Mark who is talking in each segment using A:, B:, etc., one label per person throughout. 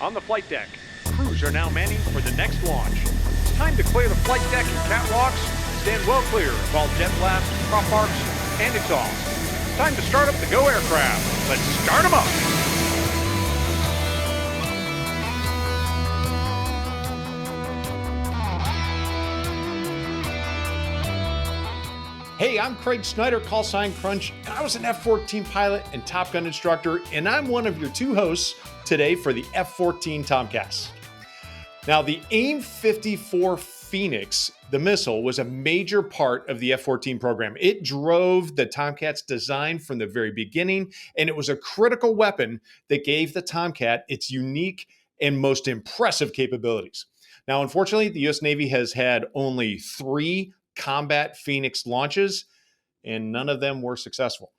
A: On the flight deck, crews are now manning for the next launch. It's time to clear the flight deck and catwalks. Stand well clear of all jet blasts, prop arcs, and exhaust. It's time to start up the Go aircraft. Let's start them up.
B: Hey, I'm Craig Snyder, call sign Crunch, and I was an F-14 pilot and Top Gun instructor, and I'm one of your two hosts today for the F-14 Tomcast. Now, the AIM-54 Phoenix, the missile, was a major part of the F-14 program. It drove the Tomcat's design from the very beginning, and it was a critical weapon that gave the Tomcat its unique and most impressive capabilities. Now, unfortunately, the U.S. Navy has had only 3 combat Phoenix launches, and none of them were successful.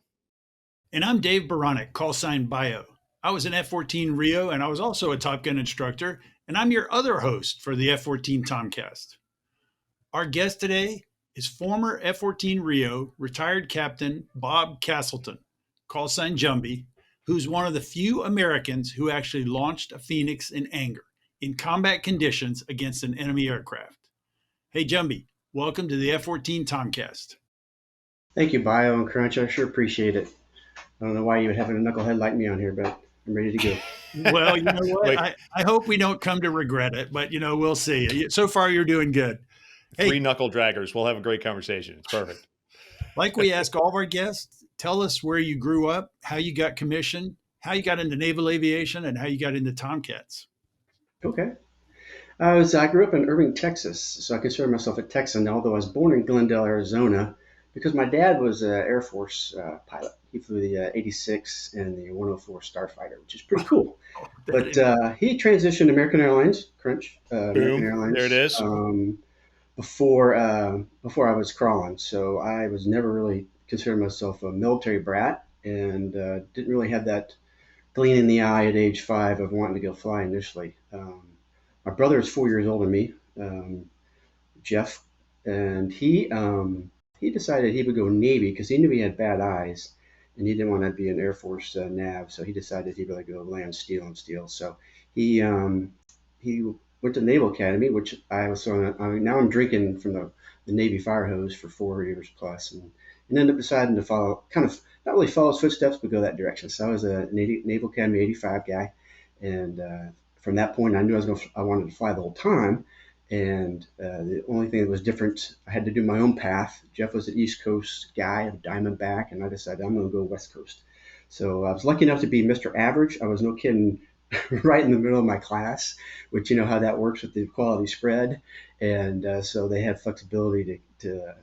C: And I'm Dave Baronic, call sign Bio. I was an F-14 Rio, and I was also a Top Gun instructor, and I'm your other host for the F-14 Tomcast. Our guest today is former F-14 Rio retired Captain Bob Castleton, call sign Jumby, who's one of the few Americans who actually launched a Phoenix in anger, in combat conditions against an enemy aircraft. Hey, Jumby. Welcome to the F-14 Tomcast.
D: Thank you, Bio and Crunch. I sure appreciate it. I don't know why you would have a knucklehead like me on here, but I'm ready to go.
C: Well, you know what? I hope we don't come to regret it, but, we'll see. So far, you're doing good.
B: Hey, 3 knuckle draggers. We'll have a great conversation. It's perfect.
C: Like we ask all of our guests, tell us where you grew up, how you got commissioned, how you got into naval aviation, and how you got into Tomcats.
D: Okay. I grew up in Irving, Texas, so I consider myself a Texan, although I was born in Glendale, Arizona, because my dad was an Air Force pilot. He flew the 86 and the 104 Starfighter, which is pretty cool. But he transitioned to American Airlines, Crunch. American Airlines,
B: there it is.
D: Before I was crawling, so I was never really considered myself a military brat, and didn't really have that gleam in the eye at age 5 of wanting to go fly initially. My brother is 4 years older than me, Jeff, and he decided he would go Navy because he knew he had bad eyes, and he didn't want to be an Air Force nav. So he decided he'd really go land, steel, and steel. So he went to Naval Academy, which I was now I'm drinking from the Navy fire hose for 4 years plus, and ended up deciding to follow, kind of not really follow his footsteps, but go that direction. So I was a Naval Academy 85 guy, and from that point, I knew I wanted to fly the whole time, and the only thing that was different, I had to do my own path. Jeff was an East Coast guy, a Diamondback, and I decided I'm going to go West Coast. So I was lucky enough to be Mr. Average. I was no kidding, right in the middle of my class, which you know how that works with the quality spread, and so they had flexibility to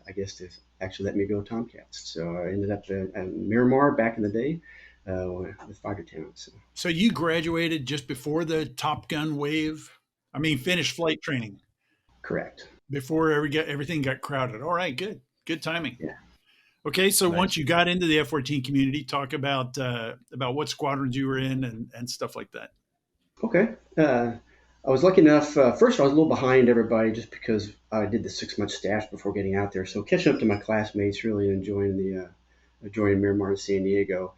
D: actually let me go Tomcats. So I ended up at Miramar back in the day. With fighter talents.
C: So you graduated just before the Top Gun wave? Finished flight training.
D: Correct.
C: Before everything got crowded. All right, good. Good timing.
D: Yeah.
C: Okay, so
B: Nice.
C: Once you got into the F-14 community, talk about what squadrons you were in and stuff like that.
D: Okay. I was lucky enough. First, I was a little behind everybody just because I did the 6-month stash before getting out there. So catching up to my classmates, really enjoying Miramar and San Diego.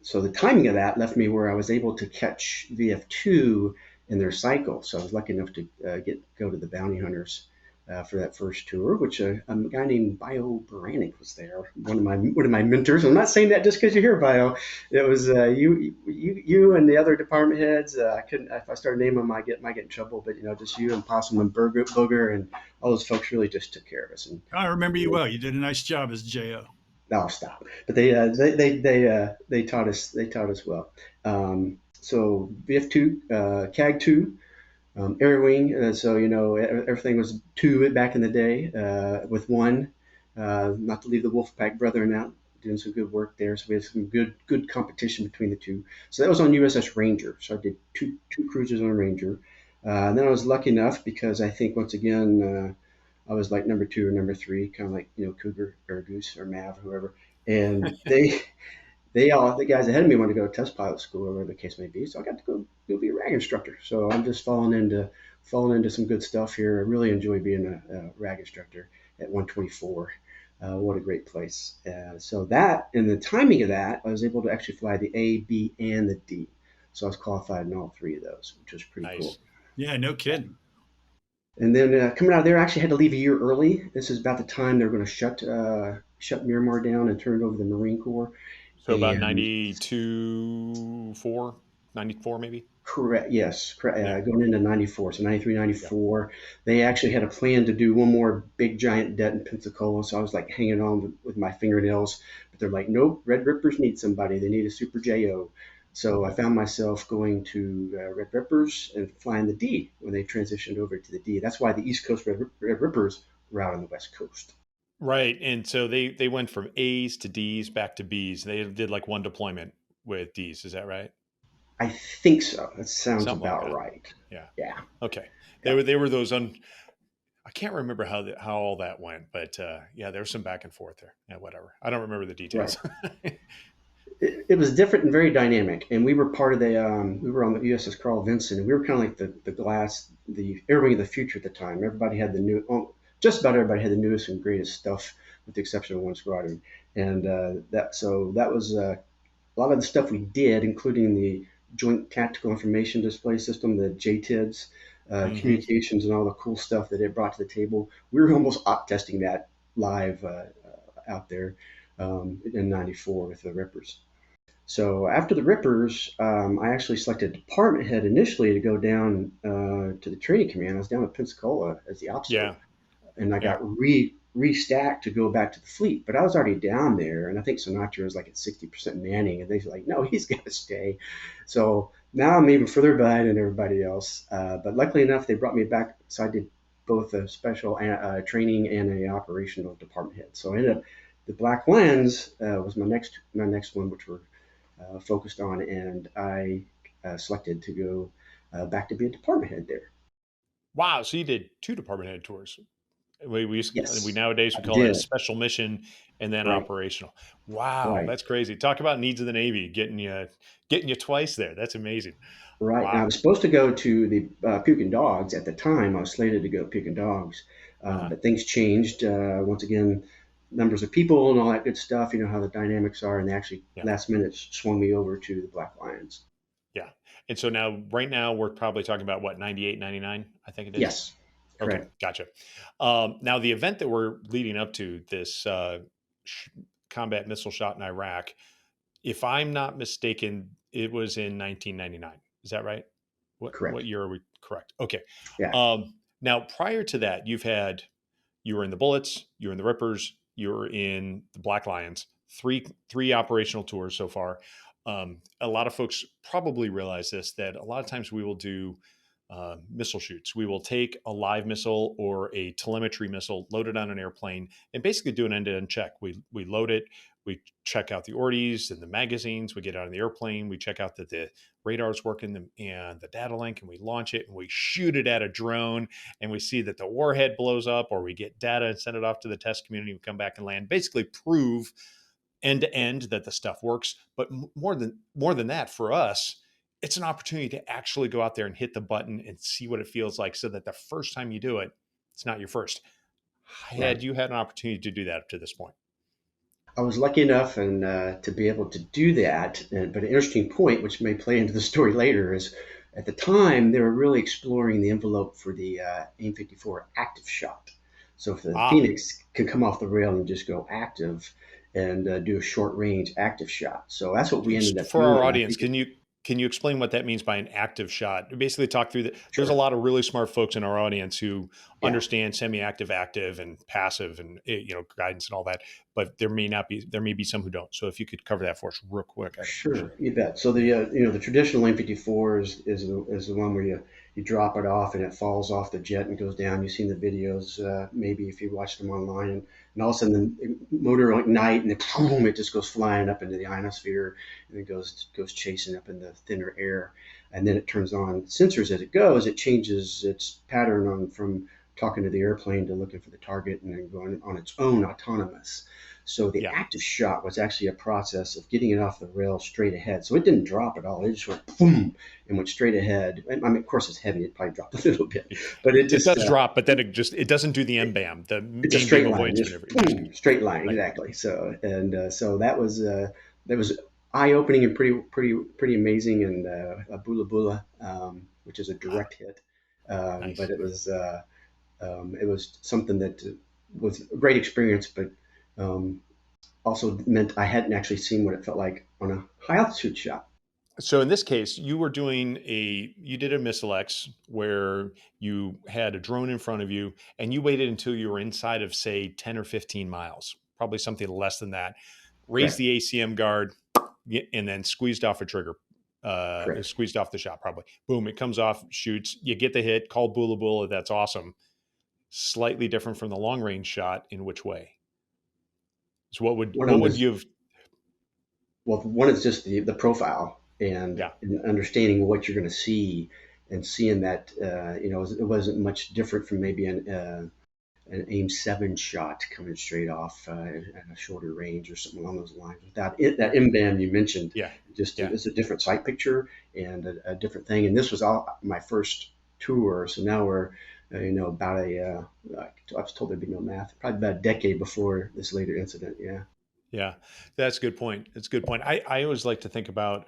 D: So the timing of that left me where I was able to catch VF2 in their cycle. So I was lucky enough to go to the Bounty Hunters for that first tour, which a guy named Bio Baranic was there, one of my mentors. I'm not saying that just because you're here, Bio. It was you and the other department heads. I couldn't, if I started naming them, I might get in trouble. But just you and Possum and Booger and all those folks really just took care of us. And
C: I remember you well. You did a nice job as JO.
D: No, stop. But they taught us well. So VF2, CAG2, Air Wing. So everything was 2 back in the day, with 1. Not to leave the Wolfpack brethren out, doing some good work there. So we had some good competition between the 2. So that was on USS Ranger. So I did two cruises on Ranger. And then I was lucky enough because I think once again. I was like number 2 or number 3, kind of like Cougar or Goose or Mav or whoever, and the guys ahead of me wanted to go to test pilot school or whatever the case may be. So I got to go be a RAG instructor. So I'm just falling into some good stuff here. I really enjoy being a RAG instructor at 124. What a great place. So that, and the timing of that, I was able to actually fly the A, B, and the D. So I was qualified in all three of those, which was pretty cool.
B: Nice.
C: Yeah, no kidding.
D: And then coming out of there, I actually had to leave a year early. This is about the time they're going to shut Miramar down and turn it over to the Marine Corps.
B: So about
D: And
B: 94 maybe.
D: correct, yes,
B: Yeah.
D: going into 94, so 93,
B: Yeah.
D: 94. They actually had a plan to do one more big giant det in Pensacola. So I was like hanging on with my fingernails. But they're like, nope, Red Rippers need somebody. They need a Super JO. So I found myself going to Red Rippers and flying the D when they transitioned over to the D. That's why the East Coast Red Rippers were out on the West Coast.
B: Right. And so they went from A's to D's back to B's. They did like one deployment with D's. Is that right?
D: I think so. That sounds
B: Something like
D: about
B: that.
D: right.
B: Yeah.
D: Yeah.
B: Okay.
D: Yeah.
B: They were those I can't remember how all that went, but yeah, there was some back and forth there. Yeah, whatever. I don't remember the details.
D: Right. It was different and very dynamic. And we were part of we were on the USS Carl Vinson, and we were kind of like the air wing of the future at the time. Everybody had just about everybody had the newest and greatest stuff, with the exception of one squadron. And that was a lot of the stuff we did, including the Joint Tactical Information Display System, the JTIDs, communications, and all the cool stuff that it brought to the table. We were almost op testing that live out there in '94 with the Rippers. So after the Rippers, I actually selected department head initially to go down to the training command. I was down at Pensacola as the ops
B: Yeah.
D: and I
B: Yeah.
D: got restacked to go back to the fleet. But I was already down there, and I think Sinatra was like at 60% manning, and they're like, "No, he's got to stay." So now I'm even further behind than everybody else. But luckily enough, they brought me back, so I did both a special training and a operational department head. So I ended up the Black Lens was my next one, which we're focused on, and I selected to go back to be a department head there.
B: Wow. So you did two department head tours. We
D: Yes,
B: nowadays we
D: I
B: call that a
D: did.
B: special mission and then
D: Right,
B: operational. Wow,
D: right.
B: that's crazy. Talk about needs of the Navy, getting you twice there. That's amazing.
D: Right. Now, I
B: Wow.
D: was supposed to go to the Puking Dogs at the time. I was slated to go to Puking Dogs,
B: Uh-huh.
D: but things changed. Once again, numbers of people and all that good stuff. You know how the dynamics are, and they actually
B: Yeah.
D: last minute swung me over to the Black Lions.
B: Yeah. And so right now we're probably talking about what, 98, 99, I think it is.
D: Yes,
B: Okay,
D: correct.
B: gotcha. Now the event that we're leading up to, this combat missile shot in Iraq, if I'm not mistaken, it was in 1999. Is that right? What
D: Correct.
B: year are we? Correct. Okay.
D: Yeah.
B: Now prior to that, you were in the Bullets, you were in the Rippers, you were in the Black Lions. Three operational tours so far. A lot of folks probably realize this, that a lot of times we will do missile shoots. We will take a live missile or a telemetry missile, load it on an airplane, and basically do an end-to-end check. We load it, we check out the ordies and the magazines, we get out of the airplane, we check out that the radar's working and the data link, and we launch it and we shoot it at a drone, and we see that the warhead blows up, or we get data and send it off to the test community, we come back and land, basically prove end to end that the stuff works. But more than that, for us, it's an opportunity to actually go out there and hit the button and see what it feels like, so that the first time you do it, it's not your first. Had
D: Right.
B: you had an opportunity to do that up to this point?
D: I was lucky enough and to be able to do that. But an interesting point, which may play into the story later, is at the time they were really exploring the envelope for the AIM-54 active shot. So if the
B: Ah,
D: Phoenix can come off the rail and just go active and do a short range active shot, so that's what we ended up
B: for our
D: doing. I
B: audience,
D: think
B: can you explain what that means by an active shot? Basically, talk through that. There's a
D: sure,
B: lot of really smart folks in our audience who
D: yeah.
B: understand semi-active, active, and passive, and guidance and all that. But there may be some who don't. So if you could cover that for us real quick, I'd appreciate
D: Sure, you bet. So the traditional M54 is the one where you drop it off and it falls off the jet and goes down. You've seen the videos, maybe if you watch them online, and all of a sudden the motor will ignite and then boom, it just goes flying up into the ionosphere and it goes chasing up in the thinner air, and then it turns on sensors as it goes. It changes its pattern on from talking to the airplane to looking for the target and then going on its own autonomous. So the
B: it.
D: active shot was actually a process of getting it off the rail straight ahead. So it didn't drop at all. It just went boom and went straight ahead. I mean, of course, it's heavy. It probably dropped a little bit, but it
B: It
D: just
B: does drop, but then it doesn't do the MBAM, the
D: it's a
B: main beam
D: straight line,
B: avoidance
D: just
B: maneuver.
D: boom, straight line,
B: Right.
D: exactly. So that was eye-opening and pretty amazing. And a Bula Bula, which is a
B: Ah,
D: direct hit, but
B: nice.
D: it was something that was a great experience, but um, also meant I hadn't actually seen what it felt like on a high altitude shot.
B: So in this case, you did a missile X where you had a drone in front of you and you waited until you were inside of say 10 or 15 miles, probably something less than that. Raised
D: Correct.
B: the ACM guard and then squeezed off a trigger.
D: Correct.
B: Squeezed off the shot probably. Boom, it comes off, shoots, you get the hit, call Bula Bula, that's awesome. Slightly different from the long range shot in which way? So
D: One of
B: what
D: them
B: would
D: is
B: you have
D: well, one is just the profile
B: yeah.
D: and understanding what you're going to see and seeing that it wasn't much different from maybe an AIM-7 shot coming straight off at a shorter range or something along those lines. That M-band you mentioned,
B: Yeah.
D: just
B: Yeah.
D: it's a different sight picture and a different thing. And this was all my first tour, so now we're about I was told there'd be no math, probably about a decade before this later incident. Yeah,
B: Yeah, that's a good point. It's a good point. I always like to think about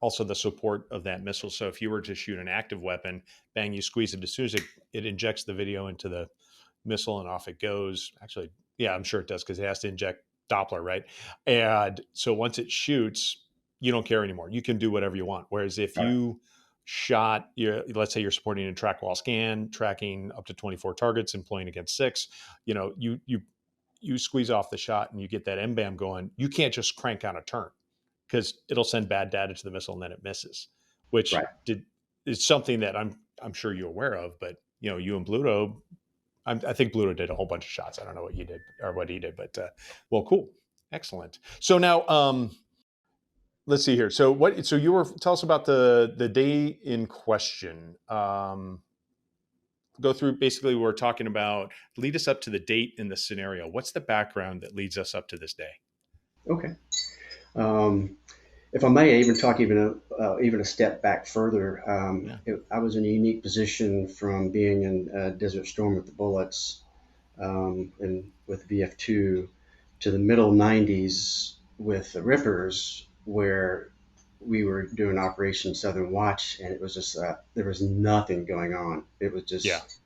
B: also the support of that missile. So if you were to shoot an active weapon, bang, you squeeze it as soon as it injects the video into the missile and off it goes. Actually, yeah, I'm sure it does because it has to inject Doppler, right? And so once it shoots, you don't care anymore. You can do whatever you want. Whereas if
D: right,
B: you shot let's say you're supporting a track wall scan, tracking up to 24 targets, employing against six, you squeeze off the shot and you get that MBAM going, you can't just crank on a turn because it'll send bad data to the missile and then it misses, which
D: right.
B: is something that I'm sure you're aware of. But you and Bluto, I think Bluto did a whole bunch of shots. I don't know what you did or what he did, but well, cool, excellent. So now let's see here. So what? So you were tell us about the day in question. Go through basically we're talking about lead us up to the date in the scenario. What's the background that leads us up to this day?
D: Okay. Um, if I may even talk even a step back further,
B: Yeah.
D: I was in a unique position from being in Desert Storm with the Bullets and with VF2 to the middle 90s with the Rippers, where we were doing Operation Southern Watch, and it was just there was nothing going on. It was
B: Yeah.
D: just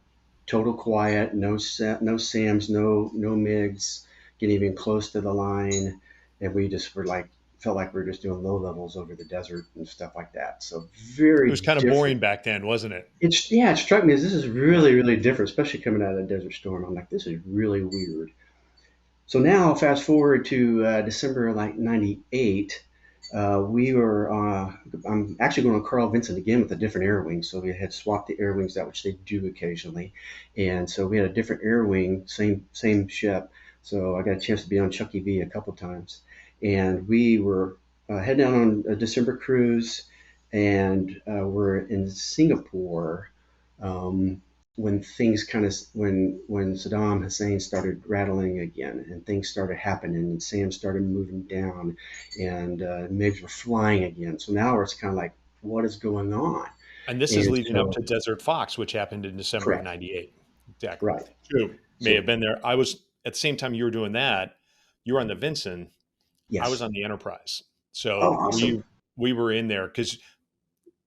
D: total quiet, no SAMs, no MIGs, getting even close to the line, and we just were like felt like we were just doing low levels over the desert and stuff like that. So
B: It
D: very
B: was kind of
D: different.
B: boring back then, wasn't it?
D: It struck me as this is really different, especially coming out of Desert Storm. I'm like, this is really weird. So now, fast forward to December of like '98, we were. I'm actually going to Carl Vinson again with a different air wing. So we had swapped the air wings out, which they do occasionally, and so we had a different air wing, same ship. So I got a chance to be on Chucky V a couple times, and we were heading out on a December cruise, and we're in Singapore. Um, when things kind of when Saddam Hussein started rattling again and things started happening and Sam started moving down and MiGs were flying again. So now it's kind of like, what is going on?
B: And this is
D: And
B: leading up
D: so,
B: to Desert Fox, which happened in December of
D: correct,
B: '98. Exactly.
D: right.
B: True. May have
D: So
B: been there. I was at the same time you were doing that. You were on the Vinson. I was
D: yes.
B: on the Enterprise.
D: Oh,
B: So
D: awesome.
B: we were in there because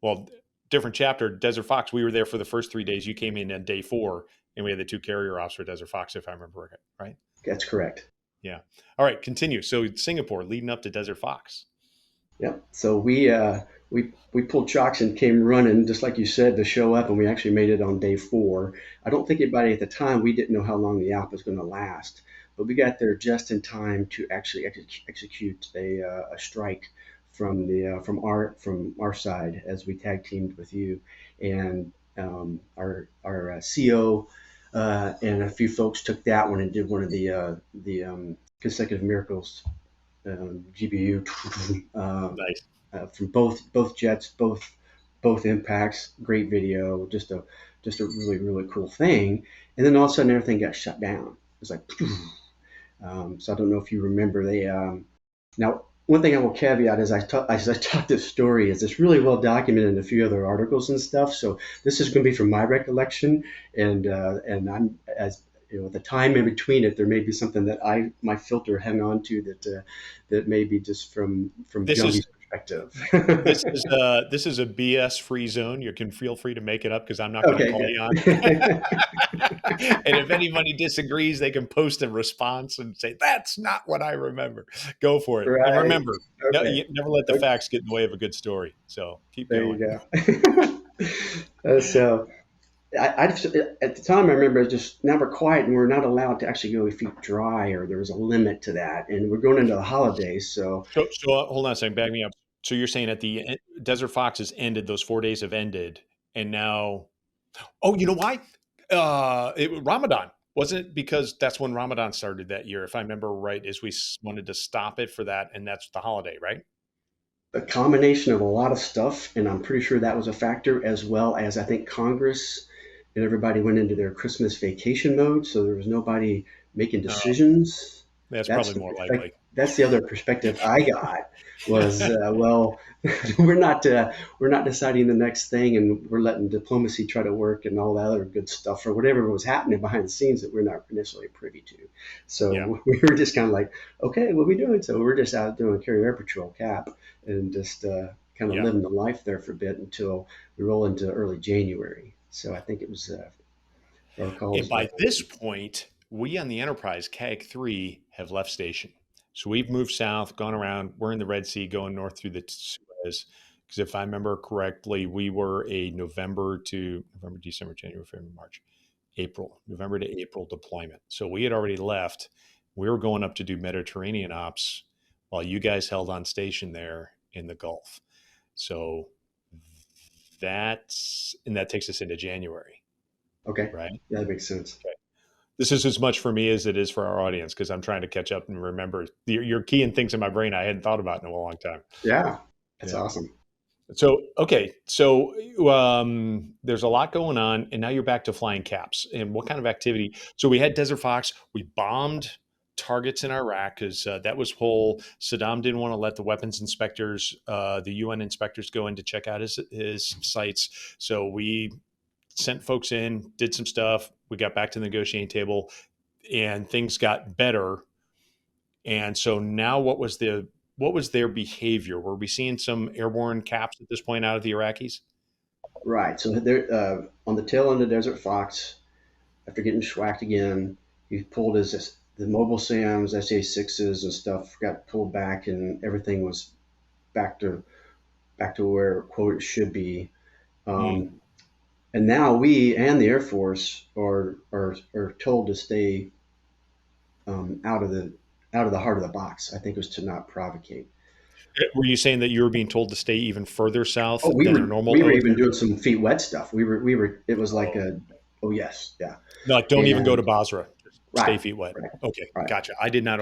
B: well, different chapter. Desert Fox. We were there for the first 3 days. You came in on day 4, and we had the 2 carrier ops for Desert Fox, if I remember right.
D: That's correct.
B: Yeah. All right. Continue. So Singapore, leading up to Desert Fox.
D: Yep. So we pulled chocks and came running, just like you said, to show up, and we actually made it on day 4. I don't think anybody at the time we didn't know how long the op was going to last, but we got there just in time to actually execute a strike from our side as we tag teamed with you, and our CO and a few folks took that one and did one of the consecutive miracles GPU
B: Nice.
D: from both jets, both impacts. Great video, just a really cool thing. And then all of a sudden everything got shut down. It's like, so I don't know if you remember they. Now one thing I will caveat as I talk this story is it's really well documented in a few other articles and stuff. So this is going to be from my recollection, and I'm as with the time in between it, there may be something that my filter hang on to that may be just from
B: This is
D: Jumby's perspective.
B: this is a BS free zone. You can feel free to make it up because I'm not going to
D: Okay,
B: call you on
D: good.
B: it. And if anybody disagrees, they can post a response and say, that's not what I remember. Go for it. And
D: Right.
B: remember,
D: Okay.
B: you never let the
D: Okay.
B: facts get in the way of a good story. So keep
D: There
B: going.
D: you go. So I just, at the time, I remember just now we're quiet and we're not allowed to actually go feet dry, or there was a limit to that. And we're going into the holidays. So
B: So hold on a second, back me up. So you're saying at the end, Desert Fox has ended, those 4 days have ended, and now, oh, you know why? Ramadan. Wasn't it because that's when Ramadan started that year, if I remember right, is we wanted to stop it for that, and that's the holiday, right?
D: a combination of a lot of stuff. And I'm pretty sure that was a factor, as well as I think Congress and everybody went into their Christmas vacation mode. So there was nobody making decisions.
B: That's
D: That's
B: probably
D: the
B: more
D: perspective.
B: likely.
D: That's the other perspective I got was, well, we're not deciding the next thing, and we're letting diplomacy try to work and all that other good stuff, or whatever was happening behind the scenes that we're not necessarily privy to. So
B: Yeah.
D: we were just kind of like, okay, what are we doing? So we're just out doing carrier air patrol cap and just kind of
B: Yeah.
D: living the life there for a bit until we roll into early January. So I think it was, if I recall, it
B: And
D: was
B: by
D: about
B: this point, we on the Enterprise, CAG 3, have left station. So we've moved south, gone around. We're in the Red Sea, going north through the Suez. Because if I remember correctly, we were a November, December, January, February, March, November to April deployment. So we had already left. We were going up to do Mediterranean ops while you guys held on station there in the Gulf. So that takes us into January,
D: okay.
B: right?
D: Yeah, that makes sense.
B: Okay. This is as much for me as it is for our audience because I'm trying to catch up and remember. You're keying things in my brain I hadn't thought about in a long time.
D: Yeah, that's
B: Yeah.
D: awesome.
B: So, okay. So there's a lot going on, and now you're back to flying caps. And what kind of activity? So we had Desert Fox. We bombed targets in Iraq because that was whole. Saddam didn't want to let the weapons inspectors, the UN inspectors, go in to check out his sites. So we sent folks in, did some stuff. We got back to the negotiating table, and things got better. And so now, what was their behavior? Were we seeing some airborne caps at this point out of the Iraqis?
D: Right. So there, on the tail end of Desert Fox, after getting schwacked again, he pulled the mobile SAMs, SA6s, and stuff got pulled back, and everything was back to where quote it should be. And now we and the Air Force are told to stay out of the heart of the box. I think it was to not provocate.
B: Were you saying that you were being told to stay even further south
D: Oh,
B: than their normal?
D: We were even doing some feet wet stuff. We were. It was like yes, yeah.
B: No, like don't even go to Basra. Stay
D: Right,
B: feet wet.
D: right,
B: Okay,
D: right.
B: gotcha. I was not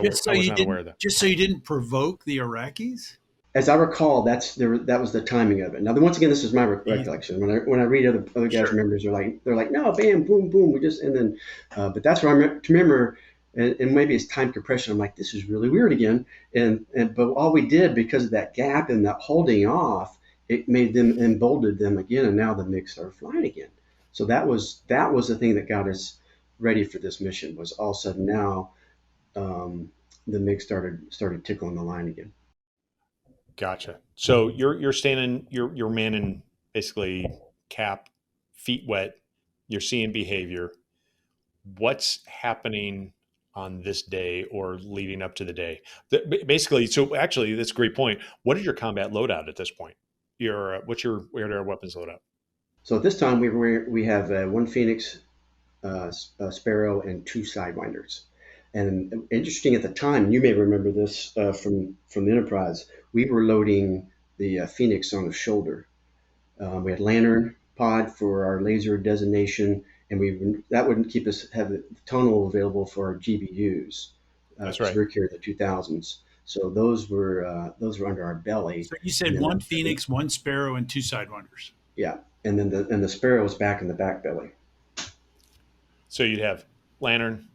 B: aware of that.
C: Just so you didn't provoke the Iraqis?
D: As I recall, that was the timing of it. Now, once again, this is my recollection. When I read other guys' memories, they're like, no, bam, boom, boom. We just and then, but that's where I remember, and maybe it's time compression. I'm like, this is really weird again. But all we did because of that gap and that holding off, it made them emboldened them again, and now the MiG started flying again. So that was the thing that got us ready for this mission. Was all of a sudden now, the MiG started tickling the line again.
B: Gotcha. So you're standing, you're manning basically cap, feet wet. You're seeing behavior. What's happening on this day or leading up to the day? Basically, so actually, that's a great point. What is your combat loadout at this point? What's your air weapons loadout?
D: So at this time, we have one Phoenix, a Sparrow, and two Sidewinders. And interesting at the time, you may remember this from the Enterprise. We were loading the Phoenix on the shoulder. We had lantern pod for our laser designation, and that wouldn't keep us have the tonal available for our GBUs.
B: That's right.
D: We're carrying the 2000s, so those were under our belly.
C: So you said one Phoenix, one Sparrow, and two Sidewinders.
D: Yeah, and then the Sparrow was back in the back belly.
B: So you'd have lantern,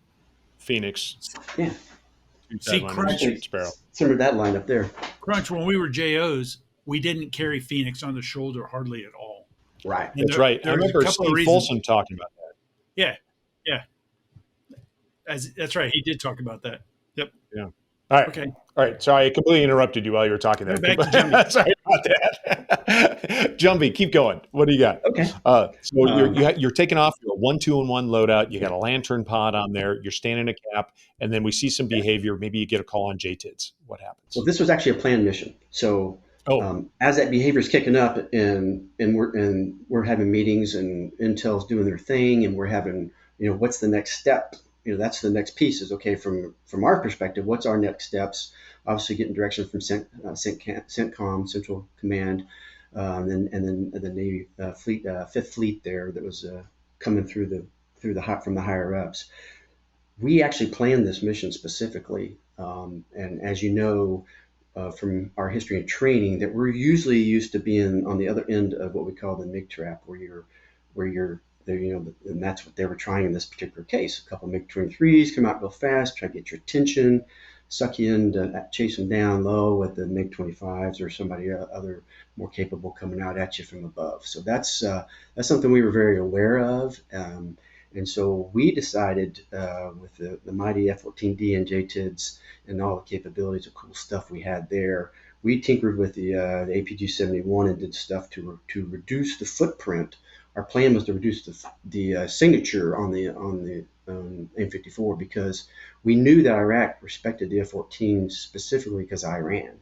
B: Phoenix,
D: yeah.
C: See, Crunch,
B: Sparrow.
D: Similar to that line up there.
C: Crunch, when we were JOs, we didn't carry Phoenix on the shoulder hardly at all.
D: Right.
B: That's right. I remember Steve Folsom talking about that.
C: Yeah, yeah. That's right. He did talk about that. Yep.
B: Yeah. All right.
C: Okay.
B: All right. Sorry, I completely interrupted you while you were talking there.
C: Go back to Jumby.
B: Sorry about that. Jumby, keep going. What do you got?
D: Okay.
B: So you're taking off. You're a 1, 2, and 1 loadout. You got a lantern pod on there. You're standing a cap, and then we see some behavior. Maybe you get a call on JTIDs. What happens?
D: Well, this was actually a planned mission. So as that behavior is kicking up, and we're having meetings, and Intel's doing their thing, and we're having, what's the next step? That's the next piece. Is okay from our perspective. What's our next steps? Obviously, getting direction from CENTCOM, Central Command, and then the Navy fleet, Fifth Fleet there that was coming through from the higher ups. We actually planned this mission specifically, and as you know, from our history and training, that we're usually used to being on the other end of what we call the MiG trap, where you're there, and that's what they were trying in this particular case. A couple of MiG-23s come out real fast, try to get your attention, suck you in to chase them down low with the MiG-25s or somebody other more capable coming out at you from above. So that's something we were very aware of. And so we decided with the mighty F-14D and JTIDs and all the capabilities of cool stuff we had there, we tinkered with the APG-71 and did stuff to reduce the footprint. Our plan was to reduce the signature on the AIM-54 because we knew that Iraq respected the F-14 specifically because of Iran.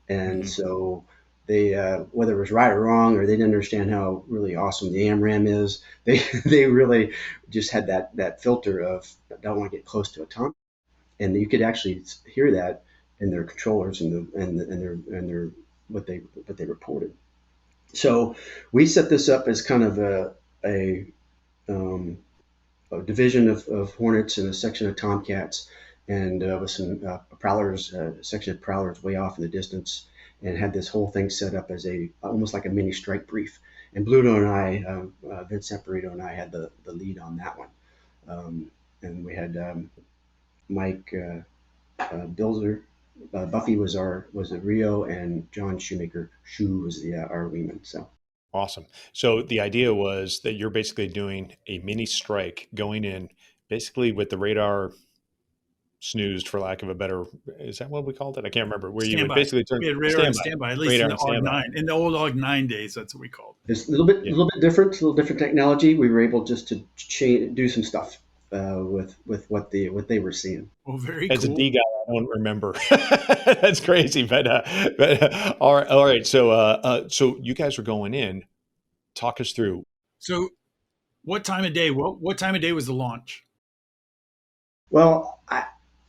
D: And so they, whether it was right or wrong, or they didn't understand how really awesome the AMRAAM is, they really just had that filter of don't want to get close to a Tom. And you could actually hear that in their controllers and their what they reported. So we set this up as kind of a division of Hornets and a section of Tomcats, and with some prowlers, section of prowlers way off in the distance, and had this whole thing set up as almost like a mini strike brief. And Bluto and I, Vince Samperito and I had the lead on that one. And we had Mike Bilzer. Buffy was the Rio, and John Shoemaker was our wingman. So
B: awesome. So the idea was that you're basically doing a mini strike, going in basically with the radar snoozed, for lack of a better, is that what we called it? I can't remember. Where you would basically turn
C: standby, at least in the AUG-9. In the old AUG-9 days, that's what we called it.
D: It's a little bit different, a little different technology. We were able just to do some stuff with what they were seeing.
C: Well, very
B: As
C: cool.
B: a D guy, I don't remember. That's crazy, but all right. So you guys were going in. Talk us through.
C: So, what time of day? What time of day was the launch?
D: Well,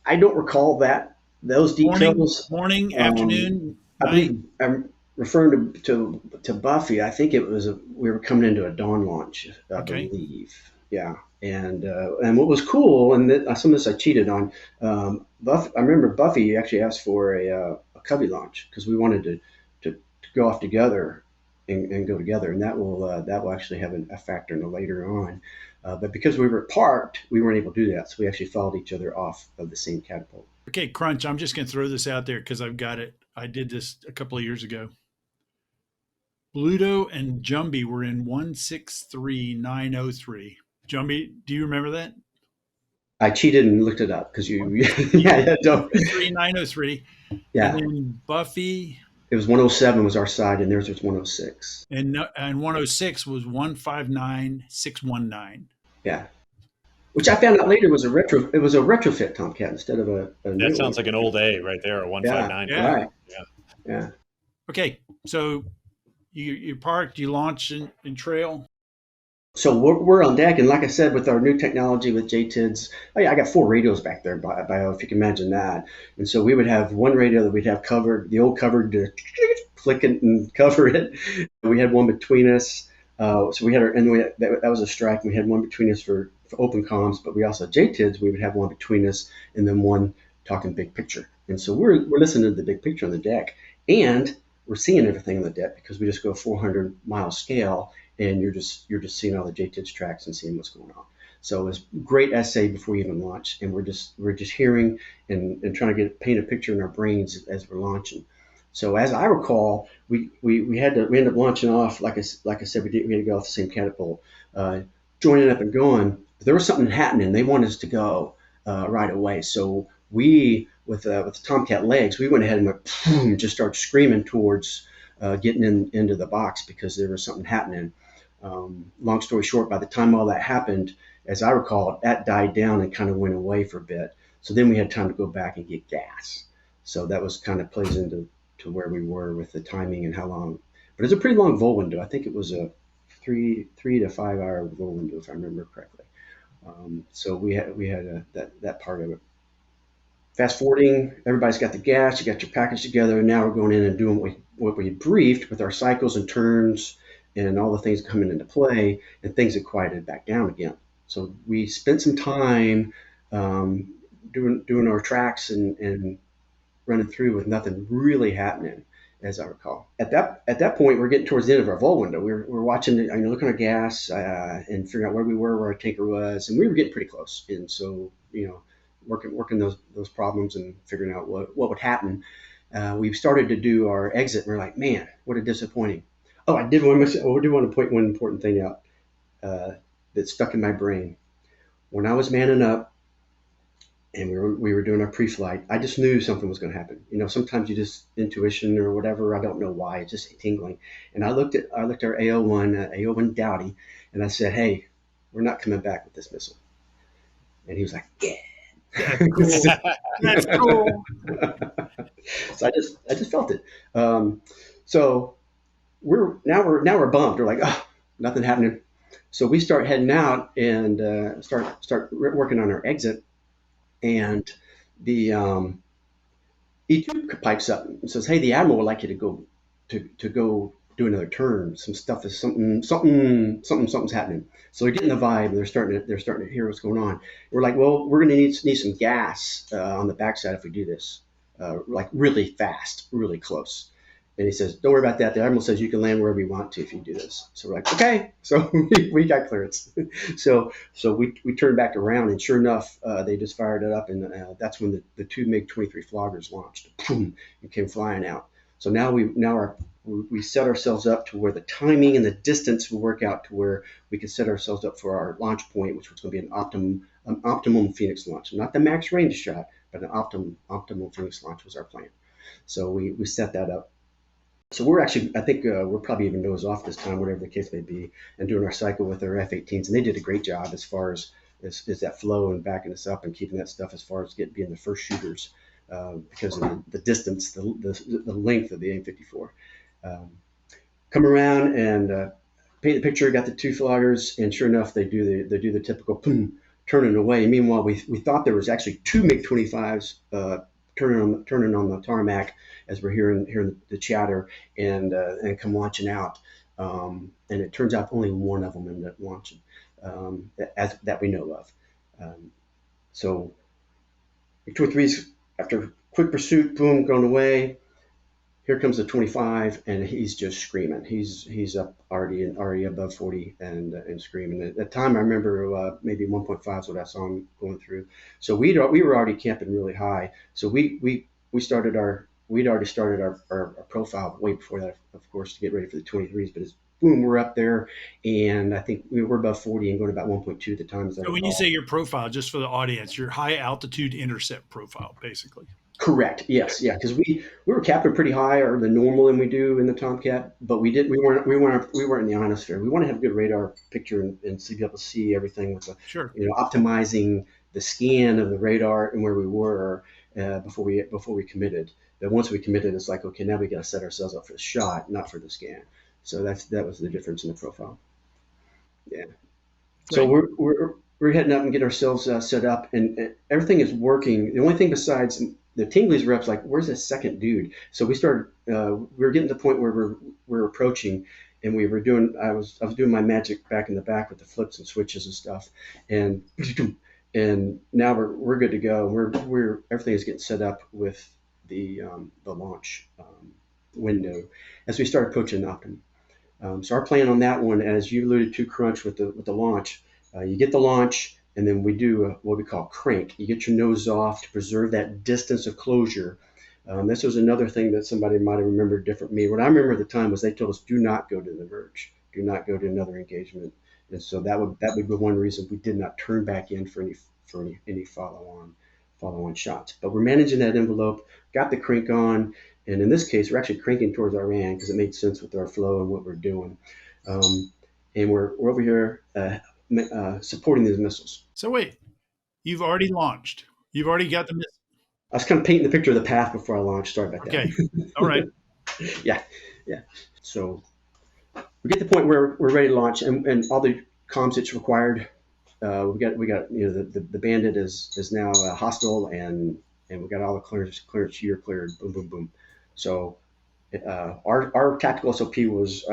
D: I don't recall those details.
C: Morning, afternoon.
D: I believe I'm referring to Buffy. I think it was we were coming into a dawn launch, I believe. Yeah. And what was cool, and some of this I cheated on. I remember Buffy actually asked for a cubby launch because we wanted to go off together and go together, and that will actually have a factor in later on. But because we were parked, we weren't able to do that, so we actually followed each other off of the same catapult.
C: Okay, Crunch. I'm just going to throw this out there because I've got it. I did this a couple of years ago. Bluto and Jumby were in 163903. Jumby, do you remember that?
D: I cheated and looked it up because don't.
C: 163903.
D: Yeah.
C: And then Buffy.
D: It was 107 was our side, and theirs was 106.
C: And 106 was 159619.
D: Yeah. Which I found out later was a retrofit Tomcat instead of a
B: that sounds like an old A right there, a 159.
C: Yeah.
D: Right.
B: Yeah.
C: Okay, so you parked, you launched in trail.
D: So we're on deck, and like I said, with our new technology with JTIDs, I got 4 radios back there, bio, if you can imagine that. And so we would have one radio that we'd have covered, the old covered, to flick it and cover it. We had one between us. So we had that was a strike. We had one between us for open comms, but we also had JTIDs. We would have one between us, and then one talking big picture. And so we're listening to the big picture on the deck, and we're seeing everything on the deck because we just go 400-mile scale. And you're just seeing all the JTIDs tracks and seeing what's going on. So it was great essay before we even launched, and we're just hearing and trying to paint a picture in our brains as we're launching. So as I recall, we ended up launching off like I said we had to go off the same catapult, joining up and going. But there was something happening. They wanted us to go. right away. So we, with the Tomcat legs, we went ahead and went, boom, just started screaming towards getting into the box because there was something happening. Long story short, by the time all that happened, as I recall, that died down and kind of went away for a bit. So then we had time to go back and get gas. So that was kind of plays into where we were with the timing and how long. But it's a pretty long vol window. I think it was a 3 to 5 hour vol window, if I remember correctly. So we had that part of it. Fast forwarding, everybody's got the gas, you got your package together, and now we're going in and doing what we briefed with our cycles and turns and all the things coming into play, and things have quieted back down again. So we spent some time doing our tracks and running through with nothing really happening, as I recall. At that point, we're getting towards the end of our vol window. We're watching, looking at our gas and figuring out where we were, where our tanker was, and we were getting pretty close. And so, working those problems and figuring out what would happen. We started to do our exit, and we're like, man, what a disappointing. Oh, I do want to point one important thing out that stuck in my brain. When I was manning up and we were doing our pre-flight, I just knew something was going to happen. Sometimes you just intuition or whatever. I don't know why, it's just tingling. And I looked at our AO1 Dowdy, and I said, "Hey, we're not coming back with this missile." And he was like, "Yeah."
C: That's cool.
D: So I just felt it. So we're bummed. We're like, oh, nothing happening. So we start heading out and start working on our exit. And the E2 pipes up and says, "Hey, the admiral would like you to go do another turn. Something's happening." So they're getting the vibe, and they're starting to hear what's going on. We're like, "Well, we're going to need some gas on the backside if we do this, like really fast, really close." And he says, "Don't worry about that. The admiral says you can land wherever you want to if you do this." So we're like, "Okay." So we got clearance. So we turned back around, and sure enough, they just fired it up, and that's when the two MiG-23 floggers launched. Boom, and came flying out. So now we set ourselves up to where the timing and the distance will work out to where we could set ourselves up for our launch point, which was going to be an optimum Phoenix launch, not the max range shot, but an optimal Phoenix launch was our plan. So we set that up. So we're actually, I think we're probably even nose off this time, whatever the case may be, and doing our cycle with our F-18s. And they did a great job as far as that flow and backing us up and keeping that stuff as far as being the first shooters because of the distance, the length of the AIM-54. Come around and paint the picture, got the two floggers, and sure enough, they do the typical boom, turning away. And meanwhile, we thought there was actually two MiG-25s turning on the tarmac as we're hearing the chatter and come launching out. And it turns out only one of them ended up launching that we know of. So MiG-23's after quick pursuit, boom, going away. Here comes the 25, and he's just screaming. He's up already above 40 and screaming. At the time, I remember maybe 1.5 is what I saw him going through. So we were already camping really high. So we'd already started our profile way before that, of course, to get ready for the 23s. But it's boom, we're up there, and I think we were above 40 and going about 1.2 at the time.
C: So when you say your profile, just for the audience, your high altitude intercept profile, basically.
D: Correct. Yes. Yeah. Because we were capping pretty high, or the normal than we do in the Tomcat, but we weren't in the ionosphere. We want to have a good radar picture and be able to see everything with
C: Sure.
D: Optimizing the scan of the radar and where we were before we committed. But once we committed, it's like, okay, now we got to set ourselves up for the shot, not for the scan. So that was the difference in the profile. Yeah. Right. So we're heading up and get ourselves set up, and everything is working. The only thing besides the Tingley's reps, like, where's this second dude? So we started. We were getting to the point where we're approaching, and we were doing. I was doing my magic back in the back with the flips and switches and stuff, and now we're good to go. We're everything is getting set up with the launch window as we start approaching Optimum. So our plan on that one, as you alluded to, Crunch, with the launch, you get the launch. And then we do what we call crank. You get your nose off to preserve that distance of closure. This was another thing that somebody might have remembered different from me. What I remember at the time was they told us, do not go to the verge. Do not go to another engagement. And so that would be one reason we did not turn back in for any follow on shots. But we're managing that envelope, got the crank on, and in this case, we're actually cranking towards Iran because it made sense with our flow and what we're doing. And we're over here supporting these missiles.
C: So wait, you've already launched. You've already got the missile.
D: I was kind of painting the picture of the path before I launched. Sorry about that.
C: Okay. All right.
D: Yeah. So we get to the point where we're ready to launch, and all the comms that's required. We got the Bandit is now hostile, and we got all the clearance year cleared. Boom, boom, boom. So our tactical SOP was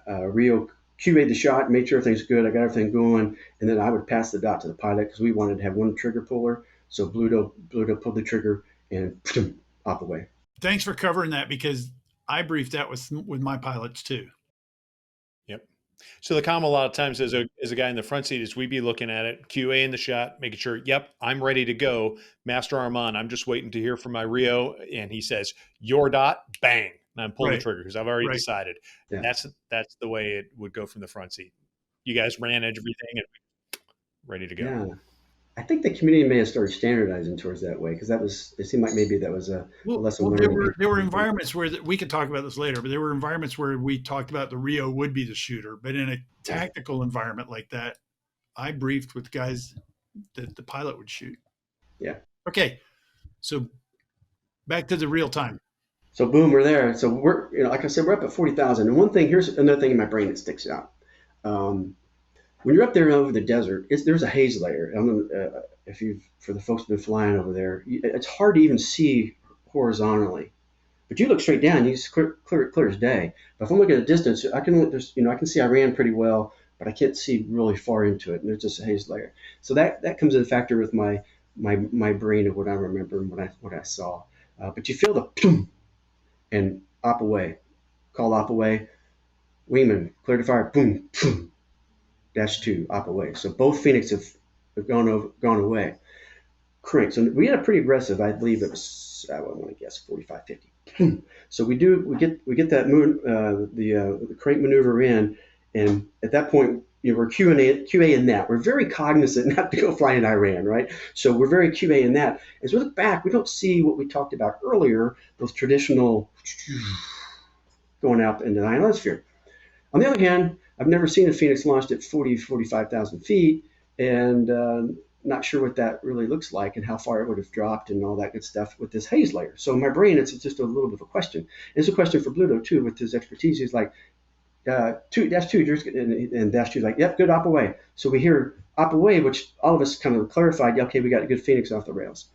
D: Rio QA'd the shot, made sure everything's good. I got everything going, and then I would pass the dot to the pilot because we wanted to have one trigger puller. So Bluto pulled the trigger and off away.
C: Thanks for covering that because I briefed that with my pilots too.
B: Yep. So the comm a lot of times as a guy in the front seat is we'd be looking at it, QA in the shot, making sure, yep, I'm ready to go. Master Armand, I'm just waiting to hear from my Rio. And he says, your dot, bang. And I'm pulling the trigger because I've already decided. Yeah. That's the way it would go from the front seat. You guys ran everything and ready to go.
D: Yeah. I think the community may have started standardizing towards that way because it seemed like maybe that was a lesson learned.
C: There were environments where we could talk about this later, but there were environments where we talked about the Rio would be the shooter. But in a tactical environment like that, I briefed with guys that the pilot would shoot.
D: Yeah.
C: Okay. So back to the real time.
D: So boom, we're there. So we're, like I said, we're up at 40,000. And here's another thing in my brain that sticks out. When you're up there over the desert, there's a haze layer. For the folks who've been flying over there, it's hard to even see horizontally. But you look straight down, you see clear as day. But if I'm looking at a distance, I can see Iran pretty well, but I can't see really far into it. And there's just a haze layer. So that comes into factor with my brain of what I remember and what I saw. But you feel the boom and op away, call op away, wingman clear to fire, boom, boom. -2 op away. So both Phoenix have gone away. Crank. So we had a pretty aggressive. I believe it was. I want to guess 45, 50. So we get that moon the crank maneuver in, and at that point we're QA in that. We're very cognizant not to go fly in Iran, right? So we're very QA in that. As we look back, we don't see what we talked about earlier. Those traditional going out into the ionosphere. On the other hand, I've never seen a Phoenix launched at 45,000 feet, and not sure what that really looks like and how far it would have dropped and all that good stuff with this haze layer. So in my brain, it's just a little bit of a question. It's a question for Bluto, too, with his expertise. He's like, -2, and -2 is like, yep, good, op away. So we hear op away, which all of us kind of clarified, okay, we got a good Phoenix off the rails.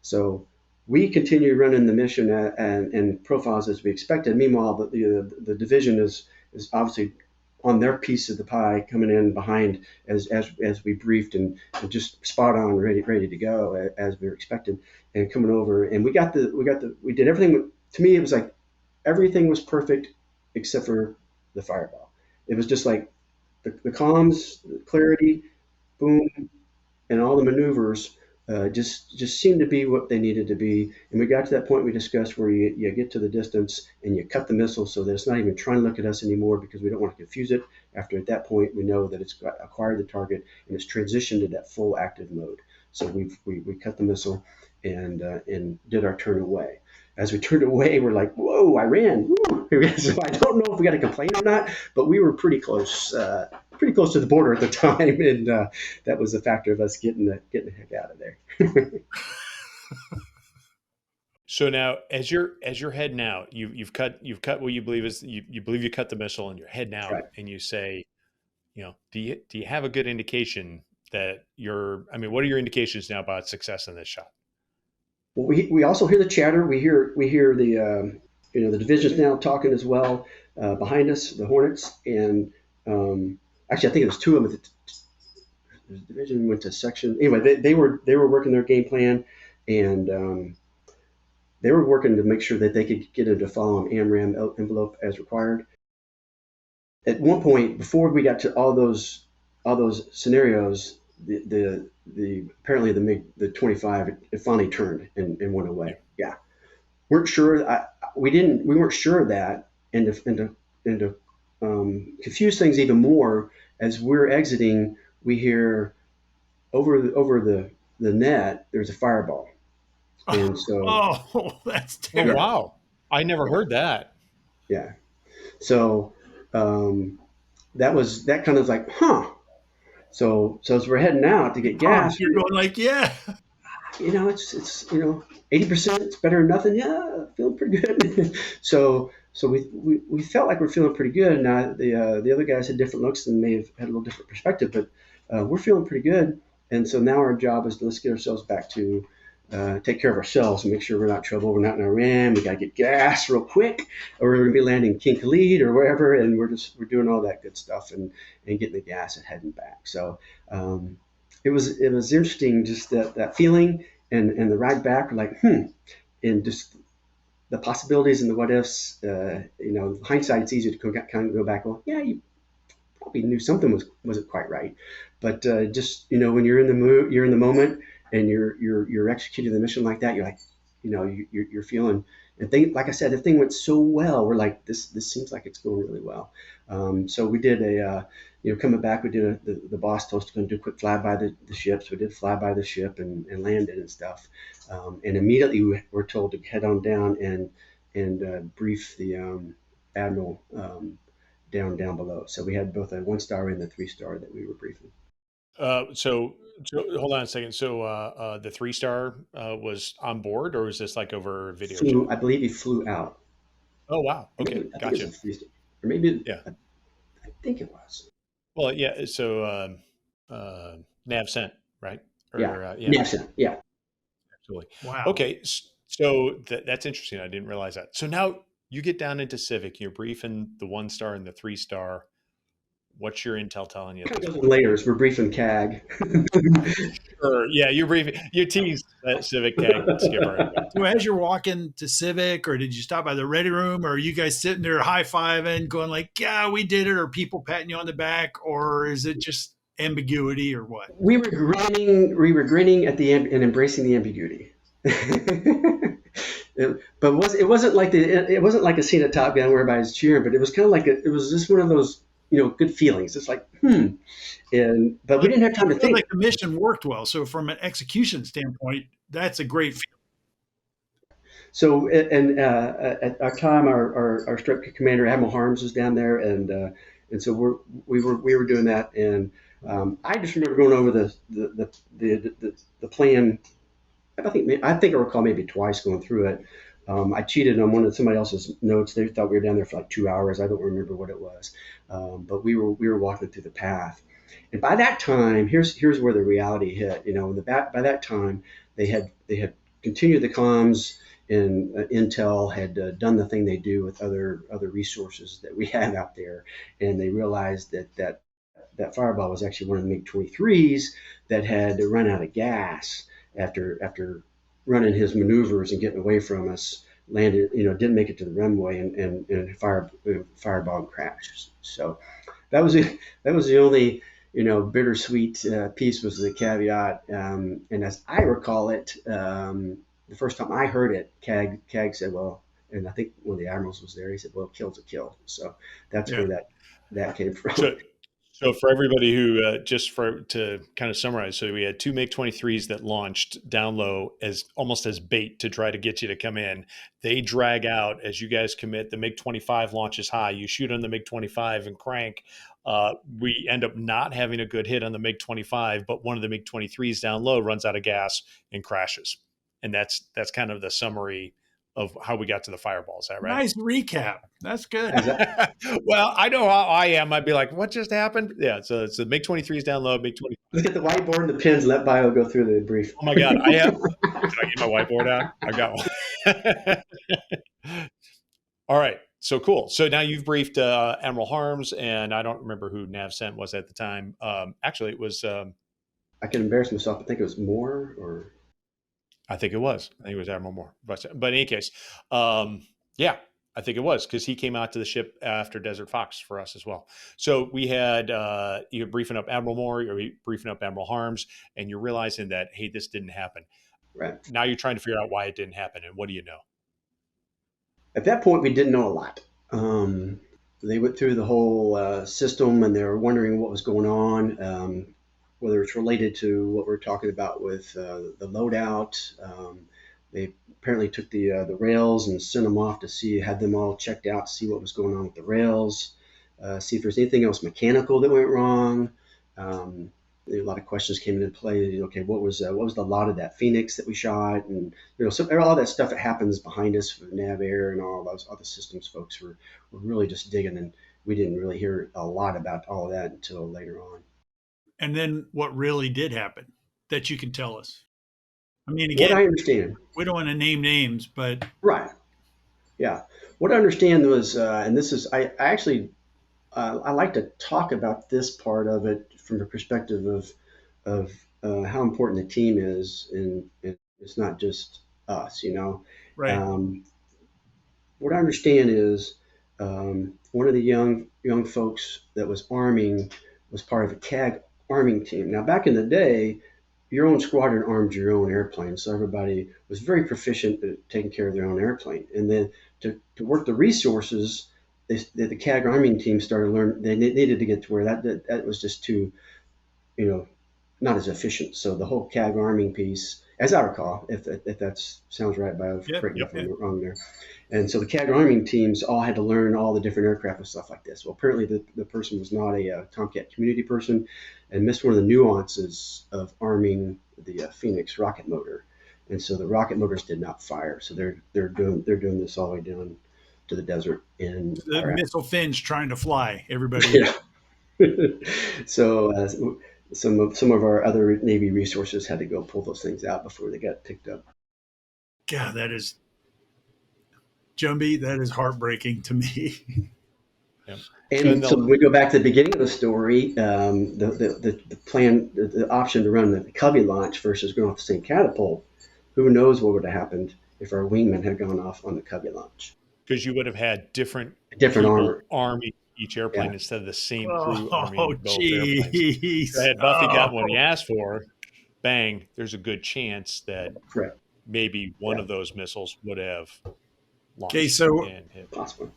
D: So we continue running the mission and profiles as we expected. Meanwhile, the division is obviously on their piece of the pie coming in behind as we briefed and just spot on ready to go as we were expected and coming over, and we did everything. To me, it was like everything was perfect except for the fireball. It was just like the comms, the clarity, boom, and all the maneuvers just seemed to be what they needed to be. And we got to that point we discussed where you get to the distance and you cut the missile so that it's not even trying to look at us anymore because we don't want to confuse it. After at that point, we know that it's acquired the target and it's transitioned to that full active mode. So we cut the missile and did our turn away. As we turned away, we're like, whoa, Iran. Woo. So I don't know if we got to complain or not, but we were pretty close to the border at the time, and that was a factor of us getting the heck out of there.
B: So now, as you're heading out, you've cut what you believe is you believe you cut the missile, and you're heading out, right. And you say, do you have a good indication that what are your indications now about success in this shot?
D: Well, we also hear the chatter. We hear the the division's now talking as well behind us, the Hornets, and actually I think it was two of them. The division went to section. Anyway, they were working their game plan, and they were working to make sure that they could get into following AMRAAM envelope as required. At one point, before we got to all those scenarios, apparently the 25 it finally turned and went away. Yeah, weren't sure. We weren't sure of that, and to confuse things even more, as we're exiting, we hear over the net, there's a fireball. And so,
C: Oh, that's
B: Oh,
D: yeah,
C: terrible.
B: wow. I never heard that.
D: yeah. So, um, that kind of like, huh. So as we're heading out to get gas,
C: You're going like, yeah.
D: it's 80%. It's better than nothing. Yeah, feeling pretty good. So we felt like we're feeling pretty good. Now the other guys had different looks and may have had a little different perspective, but we're feeling pretty good. And so now our job is to let's get ourselves back to take care of ourselves and make sure we're not in trouble. We're not in Iran. We got to get gas real quick, or we're going to be landing King Khalid or wherever. And we're doing all that good stuff and getting the gas and heading back. So it was interesting, just that feeling and the ride back. We're like, and just the possibilities and the what ifs. Hindsight, it's easy to kind of go back. Well, yeah, you probably knew something wasn't quite right, but just when you're in the mood, you're in the moment, and you're executing the mission like that. You're like, you're feeling. And like I said, the thing went so well. We're like, this seems like it's going really well. So we did coming back, we did the boss told us to go and do a quick flyby the ship. So we did fly by the ship and landed and stuff. And immediately we were told to head on down and brief the admiral down below. So we had both a 1-star and the 3-star that we were briefing.
B: So hold on a second. So the 3-star was on board, or was this like over video chat?
D: I believe he flew out.
B: Oh, wow. Okay,
D: Maybe, I think it
B: gotcha.
D: was a 3-star, or maybe
B: Yeah.
D: I think it was.
B: Well, yeah. So nav sent, right? Or
D: Yeah,
B: yeah,
D: NASA. Yeah.
B: absolutely.
C: Wow.
B: Okay, so that's interesting. I didn't realize that. So now you get down into Civic. You're briefing the 1-star and the 3-star. What's your intel telling you at
D: Kind
B: this
D: of goes
B: point?
D: in layers. We're briefing CAG.
B: Sure. Yeah, you're briefing. You teased that Civic tag skipper.
C: So as you're walking to Civic, or did you stop by the ready room, or are you guys sitting there high-fiving, going like, yeah, we did it, or people patting you on the back, or is it just ambiguity or what?
D: We were grinning at the end and embracing the ambiguity. But it wasn't like a scene at Top Gun where everybody's cheering, but it was kind of like it was just one of those good feelings. It's like but we didn't have time to
C: It feels
D: think.
C: like the mission worked well. So from an execution standpoint, that's a great feeling.
D: So and at our time, our strike commander Admiral Harms was down there, and so we were doing that, and I just remember going over the plan. I think I recall maybe twice going through it. I cheated on somebody else's notes. They thought we were down there for like 2 hours. I don't remember what it was, but we were walking through the path, and by that time, here's where the reality hit. By that time, they had continued the comms, and Intel had done the thing they do with other resources that we had out there, and they realized that Fireball was actually one of the MiG-23s that had run out of gas after running his maneuvers and getting away from us. Landed, didn't make it to the runway, and Fireball crashed. So that was the only bittersweet piece, was the caveat. And as I recall it, the first time I heard it, CAG said, well, and I think one of the admirals was there. He said, well, kill's a kill. So that's
C: Yeah.
D: where that came from.
B: So for everybody who, to kind of summarize, so we had 2 MiG-23s that launched down low as almost as bait to try to get you to come in. They drag out as you guys commit. The MiG-25 launches high. You shoot on the MiG-25 and crank. We end up not having a good hit on the MiG-25, but one of the MiG-23s down low runs out of gas and crashes. And that's kind of the summary of how we got to the Fireball. Is that right?
C: Nice recap. That's good.
B: Well, I know how I am. I'd be like, what just happened? Yeah, so it's the MiG-23s down low, MiG-20.
D: Let's get the whiteboard and the pens. Let Bio go through the brief.
B: Oh my God, I have. Did I get my whiteboard out? I got one. All right, so cool. So now you've briefed Admiral Harms, and I don't remember who NavCent was at the time. Actually, it was.
D: I can embarrass myself. I think it was Moore or.
B: I think it was. I think it was Admiral Moore. But in any case, yeah, I think it was, because he came out to the ship after Desert Fox for us as well. So we had you're briefing up Admiral Moore, you're briefing up Admiral Harms, and you're realizing that, hey, this didn't happen.
D: Right.
B: Now you're trying to figure out why it didn't happen, and what do you know?
D: At that point, we didn't know a lot. they went through the whole system, and they were wondering what was going on, whether it's related to what we're talking about with the loadout. They apparently took the rails and sent them off to see, had them all checked out, see what was going on with the rails, see if there's anything else mechanical that went wrong. A lot of questions came into play. Okay, what was the lot of that Phoenix that we shot, and so all that stuff that happens behind us with Nav Air and all those other systems folks were really just digging, and we didn't really hear a lot about all of that until later on.
C: And then what really did happen that you can tell us? I mean,
D: What I
C: again,
D: understand,
C: we don't want to name names, but
D: right? Yeah, what I understand was, and this is I actually I like to talk about this part of it from the perspective of how important the team is, and it's not just us,
C: right.
D: Um, what I understand is one of the young folks that was arming was part of a CAG arming team. Now, back in the day, your own squadron armed your own airplane, so everybody was very proficient at taking care of their own airplane. And then to work the resources, the CAG arming team started learning they needed to get to where that was just too, not as efficient. So the whole CAG arming piece, as I recall, if that sounds right, Bio,
C: Yep.
D: correct me if I'm wrong there. And so the CAG arming teams all had to learn all the different aircraft and stuff like this. Well, apparently the person was not a Tomcat community person and missed one of the nuances of arming the Phoenix rocket motor. And so the rocket motors did not fire. So they're doing this all the way down to the desert in
C: The
D: Iraq.
C: missile fins trying to fly, everybody.
D: Yeah. So some of our other Navy resources had to go pull those things out before they got picked up.
C: God, that is Jumby. That is heartbreaking to me.
B: Yep.
D: And so when we go back to the beginning of the story, the plan, the option to run the Cubby launch versus going off the same catapult, who knows what would have happened if our wingmen had gone off on the Cubby launch?
B: Because you would have had different
D: Different
B: people
D: armor.
B: arming each airplane
D: Yeah.
B: instead of the same crew
C: Oh,
B: arming both airplanes.
C: jeez.
B: So had Buffy got what he asked for, bang, there's a good chance that
D: Correct.
B: maybe one of those missiles would have launched.
C: Okay, so
B: and hit.
D: Possible.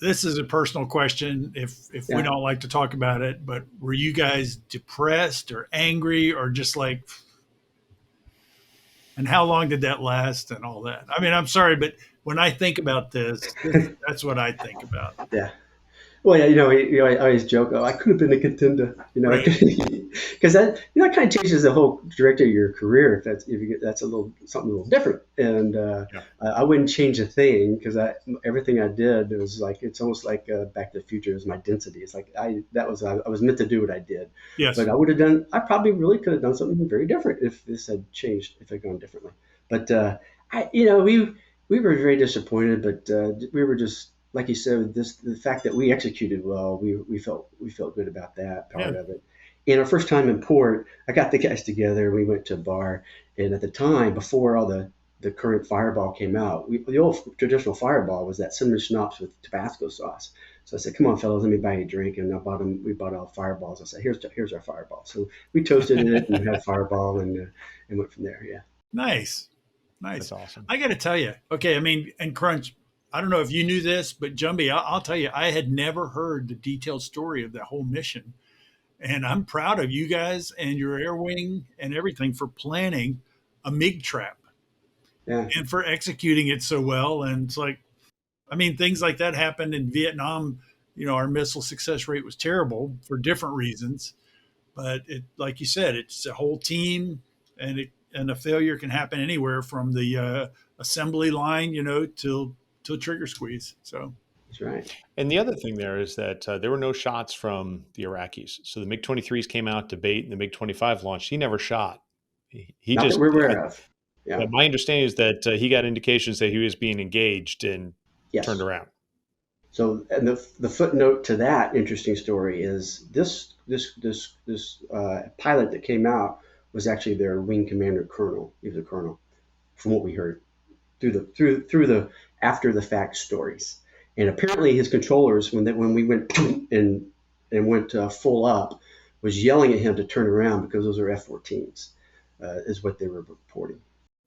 C: this is a personal question. If
D: Yeah.
C: we don't like to talk about it, but were you guys depressed or angry or just like? And how long did that last and all that? I mean, I'm sorry, but when I think about this, that's what I think about.
D: Yeah. Well, yeah, I always joke, oh, I could have been a contender,
C: Right.
D: because that kind of changes the whole trajectory of your career if you get, that's something a little different. And I wouldn't change a thing because everything I did was like it's almost like Back to the Future is my density. It's like I was meant to do what I did,
C: Yes.
D: but I probably really could have done something very different if this had changed, if I'd gone differently. But we were very disappointed, but we were just. Like you said, the fact that we executed well, we felt good about that part of it. And our first time in port, I got the guys together. We went to a bar, and at the time, before all the current Fireball came out, the old traditional Fireball was that cinnamon schnapps with Tabasco sauce. So I said, "Come on, fellas, let me buy you a drink." And we bought all Fireballs. I said, "Here's our Fireball." So we toasted it and had Fireball and went from there. Yeah.
C: Nice.
B: That's awesome.
C: I got to tell you. Okay, I mean, and Crunch. I don't know if you knew this, but Jumby, I'll tell you, I had never heard the detailed story of that whole mission. And I'm proud of you guys and your air wing and everything for planning a MiG trap
D: Yeah.
C: and for executing it so well. And it's like, I mean, things like that happened in Vietnam. Our missile success rate was terrible for different reasons. But like you said, it's a whole team, and a failure can happen anywhere from the assembly line, till trigger squeeze. So
D: That's right.
B: And the other thing there is that there were no shots from the Iraqis. So the MiG-23s came out to bait, and the MiG-25 launched. He never shot. He
D: Not
B: just.
D: that we're aware of. Yeah.
B: My understanding is that he got indications that he was being engaged and
D: Yes.
B: turned around.
D: So, and the footnote to that interesting story is this pilot that came out was actually their wing commander colonel. He was a colonel, from what we heard through the after the fact stories. And apparently, his controllers, when we went and went full up, was yelling at him to turn around because those are F-14s, is what they were reporting.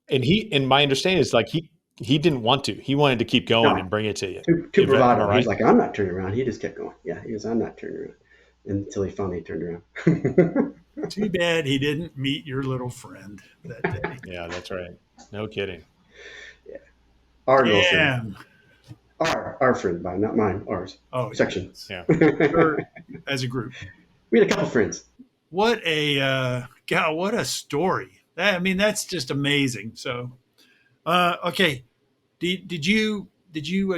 B: And my understanding is like he didn't want to. He wanted to keep going
D: No,
B: and bring it to you.
D: too
B: Am I
D: bravado.
B: right?
D: He's like, I'm not turning around. He just kept going. Yeah, he goes, I'm not turning around until he finally turned around.
C: Too bad he didn't meet your little friend that day.
B: Yeah, that's right. No kidding.
D: Yeah, our little friend,
C: Damn.
D: our friend, by not mine, ours.
C: Oh,
D: Section.
B: Yeah.
C: Or as a group.
D: We had a couple friends.
C: What a God! What a story! That's just amazing. So, okay, did you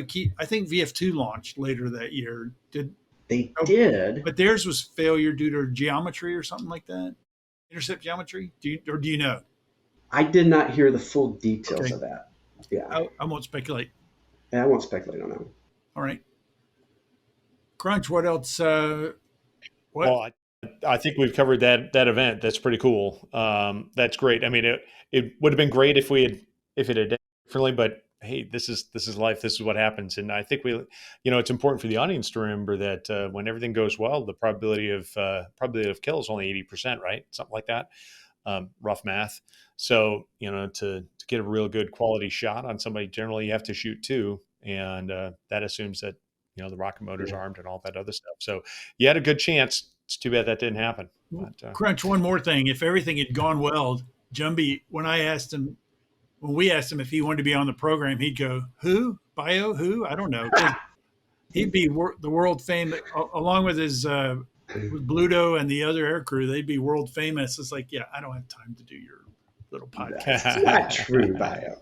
C: keep? I think VF2 launched later that year.
D: They
C: Oh,
D: did.
C: but theirs was failure due to geometry or something like that. Intercept geometry? Do you know?
D: I did not hear the full details
C: Okay.
D: of that. Yeah,
C: I won't speculate.
D: I won't speculate on that one.
C: All right. Crunch, what else? What?
B: Well, I think we've covered that event. That's pretty cool. That's great. I mean, it would have been great if it had done differently, but hey, this is life. This is what happens. And I think it's important for the audience to remember that when everything goes well, the probability of kill is only 80%, right? Something like that. Rough math. So, to get a real good quality shot on somebody, generally you have to shoot two. And that assumes that, the rocket motor's armed and all that other stuff. So you had a good chance. It's too bad that didn't happen. But,
C: Crunch, one more thing. If everything had gone well, Jumby, when we asked him if he wanted to be on the program, he'd go, who? Bio? Who? I don't know. He'd be the world famous, along with his with Bluto and the other air crew. They'd be world famous. It's like, yeah, I don't have time to do your little podcast.
D: That's not true, Bio.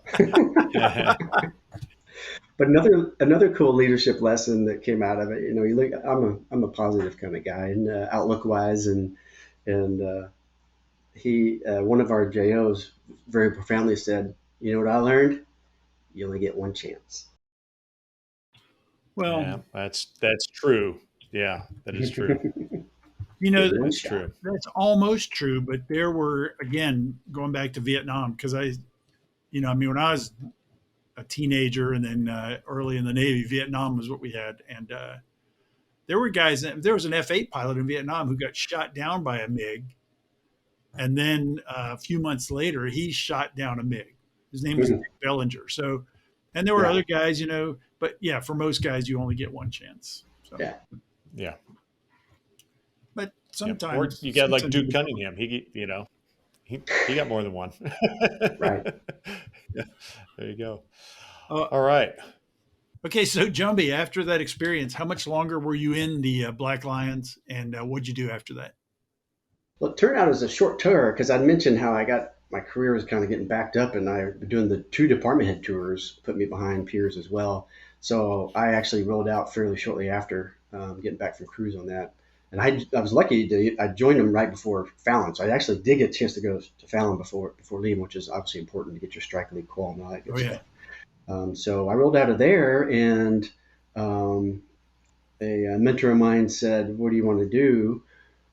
D: But another cool leadership lesson that came out of it, you look. I'm a positive kind of guy, and outlook wise, and he one of our JOs very profoundly said, "You know what I learned? You only get one chance."
C: Well,
B: yeah, that's true. Yeah, that is true.
C: That's
B: true.
C: That's almost true. But there were, again, going back to Vietnam, because when I was a teenager and then early in the Navy, Vietnam was what we had. And there were guys, there was an F-8 pilot in Vietnam who got shot down by a MiG. And then a few months later, he shot down a MiG. His name was Dick Bellinger. So, and there were other guys, but yeah, for most guys, you only get one chance. So.
B: Yeah.
C: But sometimes.
B: Or you got like Duke Cunningham. He got more than one.
D: Right.
B: Yeah, there you go. All right.
C: Okay, so Jumby, after that experience, how much longer were you in the Black Lions, and what'd you do after that?
D: Well, it turned out as a short tour because I'd mentioned how my career was kind of getting backed up, and I doing the 2 department head tours put me behind peers as well. So I actually rolled out fairly shortly after getting back from cruise on that. And I was lucky I joined them right before Fallon. So I actually did get a chance to go to Fallon before leaving, which is obviously important to get your strike league qual and all that good stuff. So I rolled out of there, and a mentor of mine said, "What do you want to do?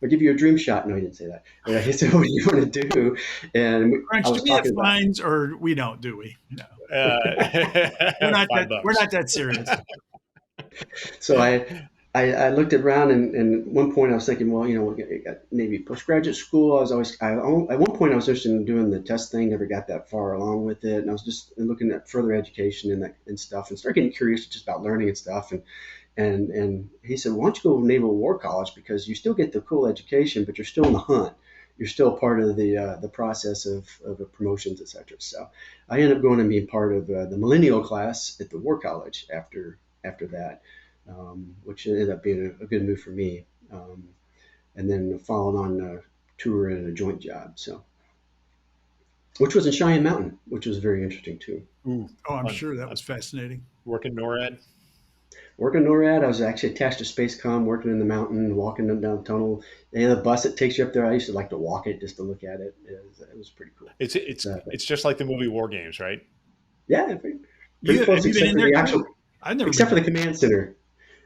D: I'll give you a dream shot." No, he didn't say that. But he said, "What do you want to do?" And
C: Crunch,
D: I was
C: do we have
D: talking
C: fines, or we don't? Do we? No, we're not that serious.
D: So I looked around, and at one point I was thinking, well, we got maybe postgraduate school. At one point I was interested in doing the test thing, never got that far along with it, and I was just looking at further education and stuff, and started getting curious just about learning and stuff. And he said, why don't you go to Naval War College, because you still get the cool education, but you're still in the hunt. You're still part of the process of promotions, etc. So I ended up going and being part of the millennial class at the War College after that. Which ended up being a good move for me. And then followed on a tour and a joint job. So, which was in Cheyenne Mountain, which was very interesting too.
C: Oh, I'm sure that was fascinating.
B: Working NORAD?
D: Working NORAD, I was actually attached to Spacecom, working in the mountain, walking down the tunnel. They had a bus that takes you up there. I used to like to walk it just to look at it. It was pretty cool.
B: It's just like the movie War Games, right?
D: Yeah,
C: Pretty close, except for the actual,
D: except for the command center.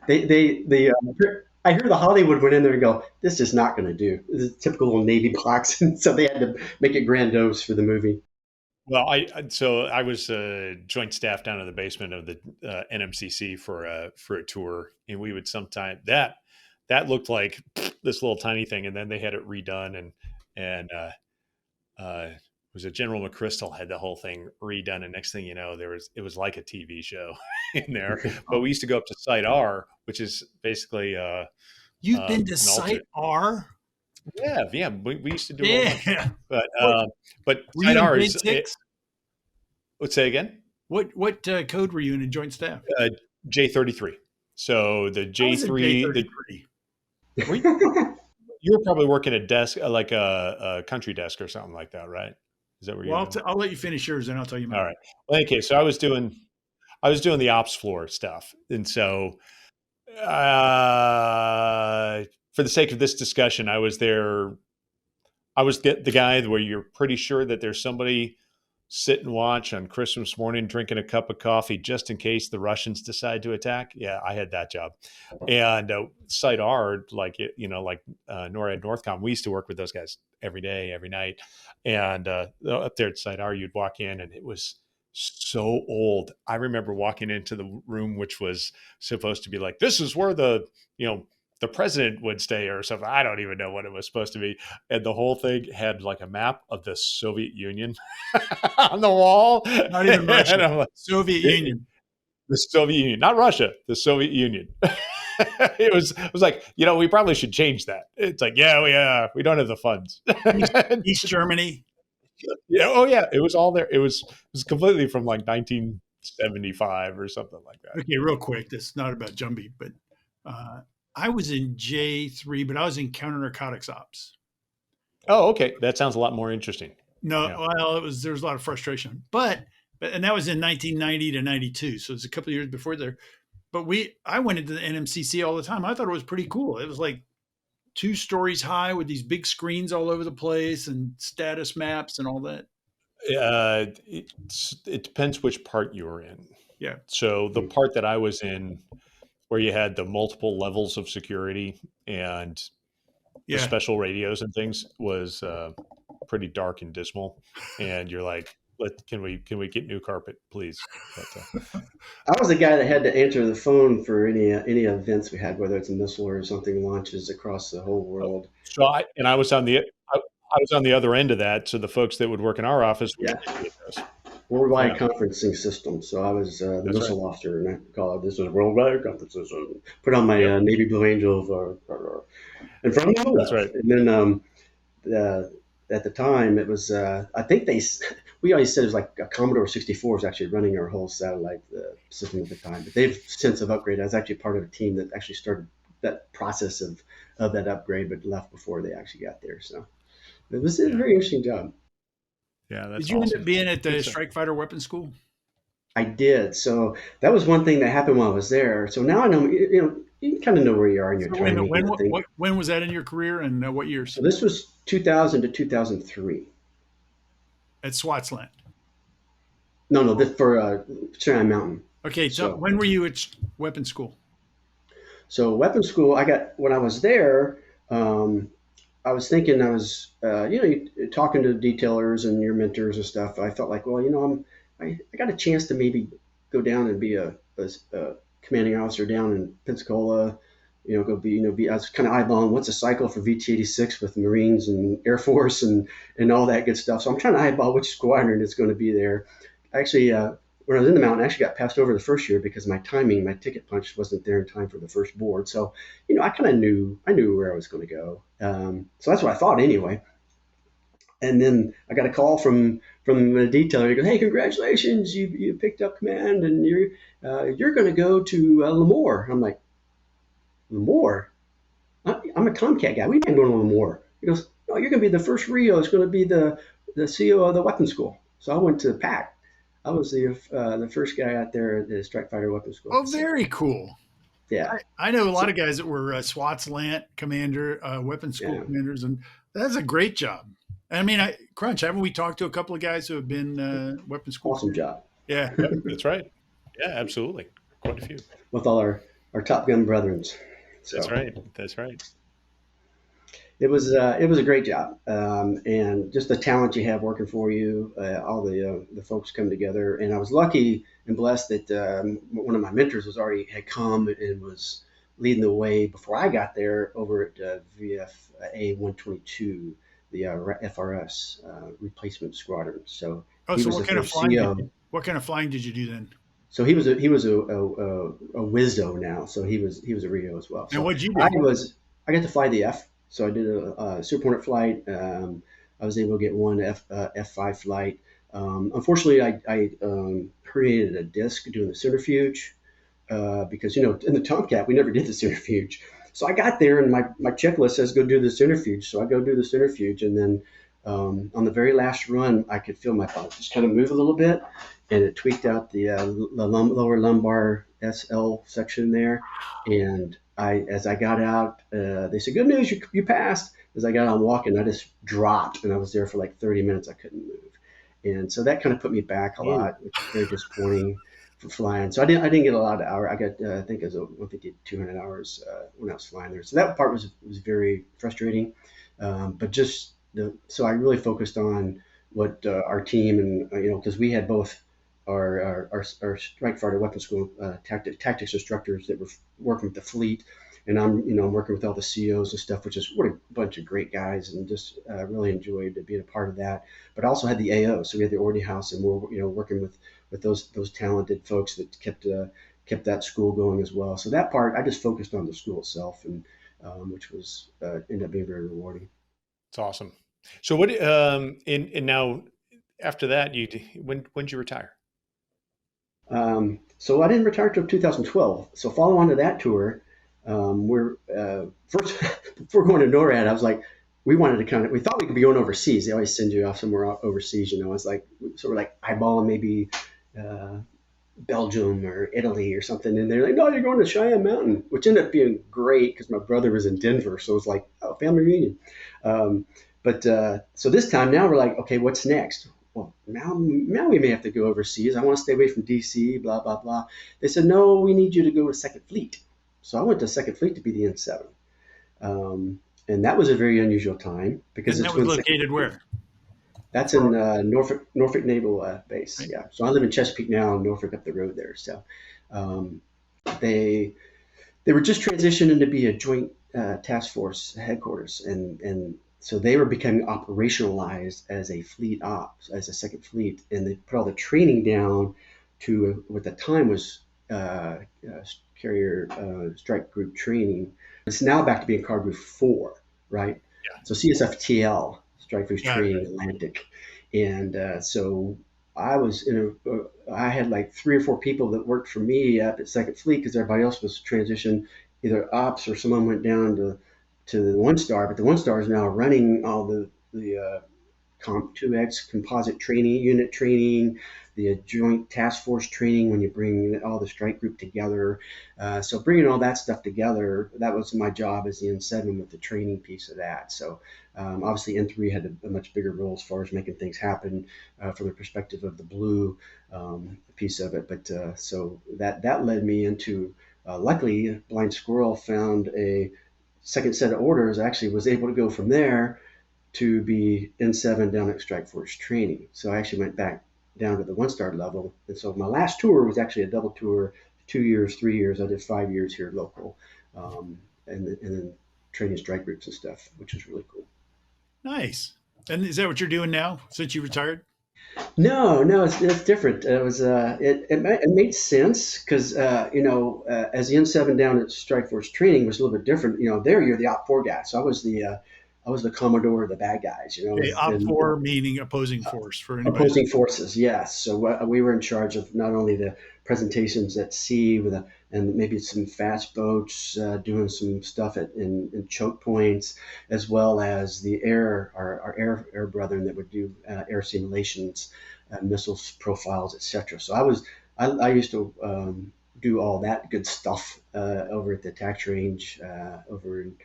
D: I hear the Hollywood went in there and go, this is not going to do. This is typical little Navy blocks, and so they had to make it grandiose for the movie.
B: Well, I was joint staff down in the basement of the NMCC for a tour, and we would sometimes that looked like this little tiny thing, and then they had it redone, and was it General McChrystal had the whole thing redone, and next thing you know, it was like a TV show in there. But we used to go up to Site R, which is basically
C: You've been to
B: an
C: Site
B: alternate.
C: R?
B: Yeah, we used to do a bunch.
C: Yeah.
B: But
C: Were
B: Site
C: you in
B: R
C: grade
B: is
C: 6?
B: let's say again.
C: What code were you in Joint Staff?
B: J33. So the
C: I was in
B: J3,
C: J33.
B: you were probably working a desk, like a country desk or something like that, right? Is that where
C: Well,
B: you're?
C: I'll let you finish yours, and I'll tell you mine.
B: All right. Well, okay. So I was doing the ops floor stuff, and so for the sake of this discussion, I was there. I was the guy where you're pretty sure that there's somebody sit and watch on Christmas morning, drinking a cup of coffee just in case the Russians decide to attack. Yeah, I had that job. And Site R, like NORAD Northcom, we used to work with those guys every day, every night. And up there at Site R, you'd walk in and it was so old. I remember walking into the room, which was supposed to be like, this is where the president would stay or something. I don't even know what it was supposed to be. And the whole thing had like a map of the Soviet Union on the wall.
C: Not even Russia.
B: Like,
C: Soviet Union.
B: The Soviet Union, not Russia, the Soviet Union. It was like, we probably should change that. It's like, we don't have the funds.
C: East Germany.
B: Yeah. Oh yeah. It was all there. It was completely from like 1975 or something like that.
C: Okay. Real quick. This is not about Jumby, but, I was in J3, but I was in counter-narcotics ops.
B: Oh, okay. That sounds a lot more interesting.
C: No,
B: Yeah.
C: well, there was a lot of frustration, and that was in 1990 to 92. So it's a couple of years before there, but I went into the NMCC all the time. I thought it was pretty cool. It was like 2 stories high with these big screens all over the place and status maps and all that.
B: It depends which part you were in.
C: Yeah.
B: So the part that I was in, where you had the multiple levels of security and the special radios and things, was pretty dark and dismal. And you're like, can we get new carpet, please? But,
D: I was the guy that had to answer the phone for any events we had, whether it's a missile or something launches across the whole world.
B: So I was on the other end of that. So the folks that would work in our office would get those.
D: Worldwide conferencing system. So I was the missile officer, and I call it, this is worldwide conference system. Put on my Navy Blue Angel in front of me.
B: That's right.
D: And then at the time, it was I think we always said it was like a Commodore 64 was actually running our whole satellite system at the time. But they've since have upgraded. I was actually part of a team that actually started that process of that upgrade, but left before they actually got there. So it was a very interesting job.
B: Yeah, that's
C: Did you
B: awesome.
C: end up being at the Strike Fighter Weapons School?
D: I did. So that was one thing that happened while I was there. So now I know, you kind of know where you are in your training.
C: When was that in your career, and what years?
D: So this was 2000 to 2003.
C: At Swatsland?
D: No, this for Cheyenne Mountain.
C: Okay, so when were you at weapons school?
D: So weapons school, when I was there, I was thinking, I was, talking to detailers and your mentors and stuff. I felt like, well, I got a chance to maybe go down and be a commanding officer down in Pensacola. I was kind of eyeballing what's a cycle for VT-86 with Marines and Air Force and all that good stuff. So I'm trying to eyeball which squadron is going to be there. Actually, when I was in the mountain, I actually got passed over the first year because my ticket punch wasn't there in time for the first board. So, I kind of knew where I was going to go. So that's what I thought anyway. And then I got a call from the detailer. He goes, "Hey, congratulations! You picked up command, and you're going to go to Lemoore." I'm like, "Lemoore? I'm a Tomcat guy. We ain't going to Lemoore." He goes, "No, you're going to be the first Rio. It's going to be the CO of the weapons school." So I went to PAC. I was the first guy out there at the Strike Fighter Weapons School.
C: Oh, very cool.
D: Yeah.
C: I know a lot of guys that were SWAT's LANT commander, weapons school commanders, and that's a great job. I mean, Crunch, haven't we talked to a couple of guys who have been weapons school?
D: Awesome job.
C: Yeah.
B: That's right. Yeah, absolutely. Quite a few.
D: With all our Top Gun brethren. So.
B: That's right.
D: It was a great job, and just the talent you have working for you, all the folks come together. And I was lucky and blessed that one of my mentors had come and was leading the way before I got there over at VF A122. FRS replacement squadron. So
C: Oh,
D: he
C: so
D: was
C: what
D: the
C: kind of
D: first
C: flying
D: CO.
C: what kind of flying did you do then?
D: So he was a Wizzo now. So he was a Rio as well.
C: And
D: So
C: what'd you
D: I
C: do?
D: was I got to fly the F. So I did a Super Hornet flight. I was able to get one F5 flight. Unfortunately, I herniated a disc doing the centrifuge because in the Tomcat we never did the centrifuge. So I got there and my checklist says go do the centrifuge. So I go do the centrifuge, and then on the very last run I could feel my body just kind of move a little bit, and it tweaked out the lower lumbar SL section there. And as I got out, they said, "Good news, you passed." As I got on walking, I just dropped, and I was there for like 30 minutes. I couldn't move, and so that kind of put me back a
C: Oh,
D: lot, which is very disappointing for flying. So I didn't get a lot of hours. I got I think it was 200 hours when I was flying there. So that part was very frustrating. But just so I really focused on what our team and because we had both our strike fighter weapons school tactics instructors that were working with the fleet, and I'm working with all the COs and stuff, which is what a bunch of great guys, and just really enjoyed being a part of that. But I also had the AO, so we had the Ordnance House, and we're working with those talented folks that kept that school going as well. So that part I just focused on the school itself, and which was ended up being very rewarding.
B: It's awesome. So what, and now after that, when did you retire?
D: So I didn't retire till 2012. So follow on to that tour, we're first before going to NORAD, I was like, we thought we could be going overseas. They always send you off somewhere overseas, It's like, so we're like eyeballing maybe uh, Belgium or Italy or something. And they're like, no, you're going to Cheyenne Mountain, which ended up being great because my brother was in Denver. So it was like, oh, family reunion. But so this time now we're like, okay, what's next? Well, now we may have to go overseas. I want to stay away from DC, blah, blah, blah. They said, no, we need you to go to Second Fleet. So I went to Second Fleet to be the N7. And that was a very unusual time because
C: And
D: it's
C: that was
D: when
C: located where?
D: that's in Norfolk Naval Base.
C: Right.
D: Yeah. So I live in Chesapeake now, and Norfolk up the road there. So um, they they were just transitioning to be a joint task force headquarters, and so they were becoming operationalized as a fleet ops, as a second fleet, and they put all the training down to what the time was uh, uh, carrier strike group training. It's now back to being Card Group 4, right? So CSFTL, Strike Force
C: Got it.
D: Training Atlantic. And so I was I had like 3 or 4 people that worked for me up at Second Fleet because everybody else was transitioned, either ops or someone went down to the One Star, but the One Star is now running all the Comp 2X composite training, unit training, the joint task force training when you bring all the strike group together. So bringing all that stuff together, that was my job as the N7 with the training piece of that. So obviously N3 had a much bigger role as far as making things happen from the perspective of the blue piece of it. But so that led me into, luckily, Blind Squirrel found a second set of orders, actually was able to go from there to be N7 down at Strike Force training. So I actually went back down to the One Star level. And so my last tour was actually a double tour, 2 years, 3 years. I did 5 years here local, and then training strike groups and stuff, which was really cool.
C: Nice. And is that what you're doing now since you retired?
D: No, it's different. It made sense because as the N7 down at Strike Force training was a little bit different. There you're the Op 4 guy, so I was the Commodore of the bad guys.
C: Okay, Op
D: and
C: 4 meaning opposing force for anybody.
D: opposing forces. Yes, so we were in charge of not only the presentations at sea and maybe some fast boats, doing some stuff in choke points, as well as the our air brethren that would do air simulations, missiles profiles, etc. So I used to do all that good stuff over at the tax range over in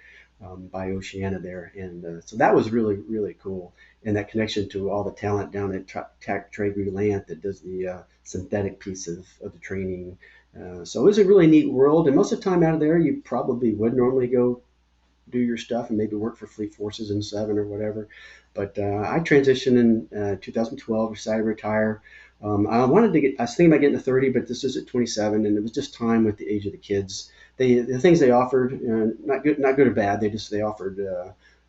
D: by Oceana there, and so that was really really cool. And that connection to all the talent down at Trade Land that does the synthetic piece of the training. So it was a really neat world. And most of the time out of there, you probably would normally go do your stuff and maybe work for Fleet Forces in 7 or whatever. But I transitioned in 2012, decided to retire. I was thinking about getting to 30, but this is at 27, and it was just time with the age of the kids. The things they offered, not good or bad. They offered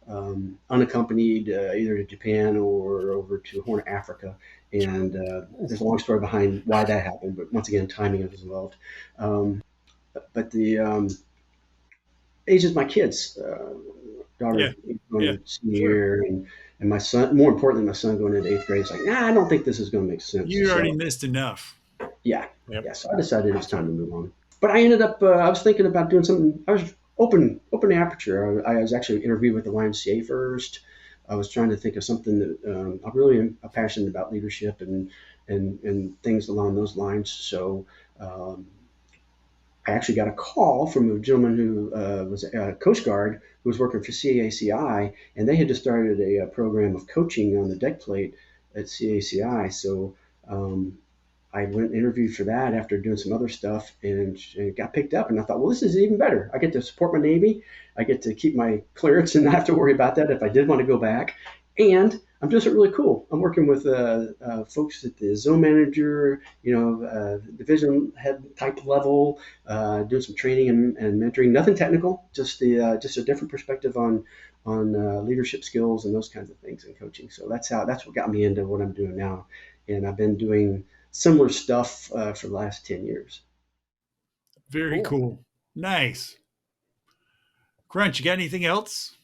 D: unaccompanied, either to Japan or over to Horn of Africa. And there's a long story behind why that happened, but once again, timing was involved. But the age of my kids, daughter going to senior year, and my son, more importantly, my son going into 8th grade. It's like, I don't think this is going to make sense.
C: You already missed enough.
D: Yeah. So I decided it was time to move on. But I ended up, I was thinking about doing something. I was open aperture. I was actually interviewed with the YMCA first. I was trying to think of something that I'm really passionate about leadership and things along those lines. So I actually got a call from a gentleman who was a Coast Guard who was working for CACI, and they had just started a program of coaching on the deck plate at CACI. So I went and interviewed for that after doing some other stuff, and got picked up. And I thought, well, this is even better. I get to support my Navy. I get to keep my clearance and not have to worry about that if I did want to go back. And I'm doing something really cool. I'm working with folks at the zone manager, division head type level, doing some training and mentoring. Nothing technical, just a different perspective on leadership skills and those kinds of things in coaching. So that's what got me into what I'm doing now. And I've been doing similar stuff for the last 10 years.
C: Very cool. Nice. Crunch, you got anything else?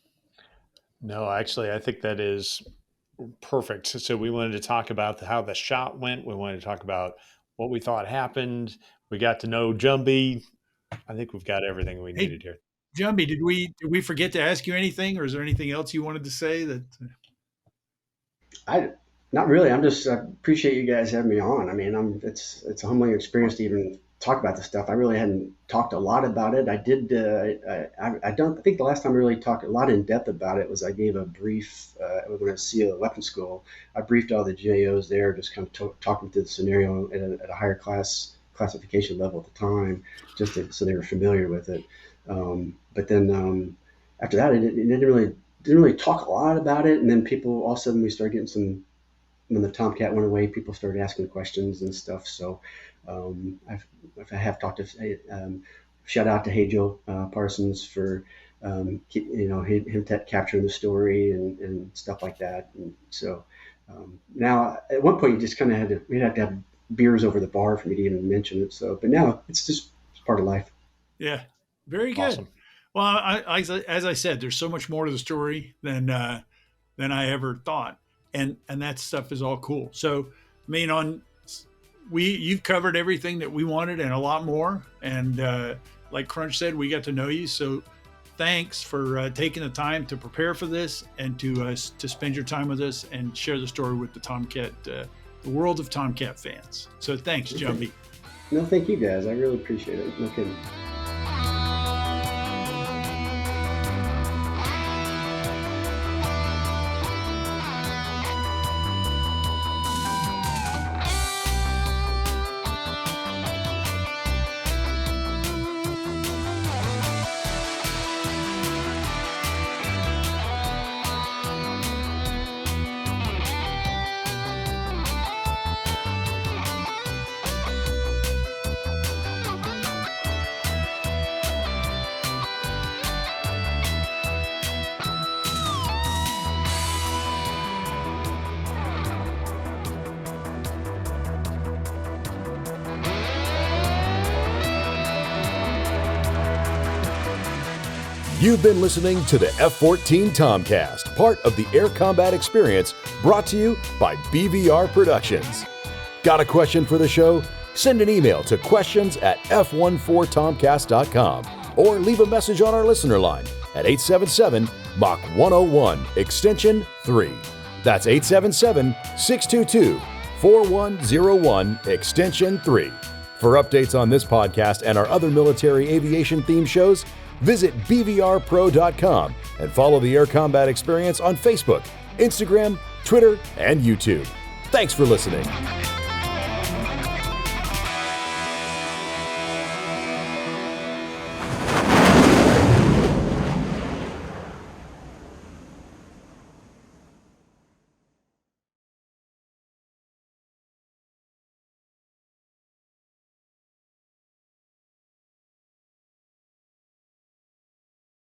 B: No, actually, I think that is perfect. So we wanted to talk about how the shot went. We wanted to talk about what we thought happened. We got to know Jumby. I think we've got everything we needed here.
C: Jumby, did we forget to ask you anything, or is there anything else you wanted to say that?
D: Not really. I appreciate you guys having me on. I mean, it's a humbling experience to even talk about this stuff. I really hadn't talked a lot about it. I did. I think the last time I really talked a lot in depth about it was I gave a brief when I was SEAL weapons school. I briefed all the GAOs there, just kind of talking through the scenario at a higher classification level at the time, so they were familiar with it. But then after that, it didn't really talk a lot about it. And then people, all of a sudden, we started getting some. When the Tomcat went away, people started asking questions and stuff. So I have talked to, shout out to Hey Joe Parsons for, him capturing the story and stuff like that. And so now at one point you just kind of we'd have to have beers over the bar for me to even mention it. So, but now it's part of life.
C: Yeah. Very good. Awesome. Well, as I said, there's so much more to the story than I ever thought. And that stuff is all cool. So, I mean, you've covered everything that we wanted and a lot more. And like Crunch said, we got to know you. So thanks for taking the time to prepare for this and to spend your time with us and share the story with the Tomcat, the world of Tomcat fans. So thanks, Jumby.
D: No, thank you guys. I really appreciate it. No kidding.
E: You've been listening to the F-14 Tomcast, part of the Air Combat Experience, brought to you by BVR Productions. Got a question for the show? Send an email to questions@f14tomcast.com or leave a message on our listener line at 877 Mach 101 extension 3. That's 877-622-4101 extension 3. For updates on this podcast and our other military aviation themed shows, visit bvrpro.com and follow the Air Combat Experience on Facebook, Instagram, Twitter, and YouTube. Thanks for listening.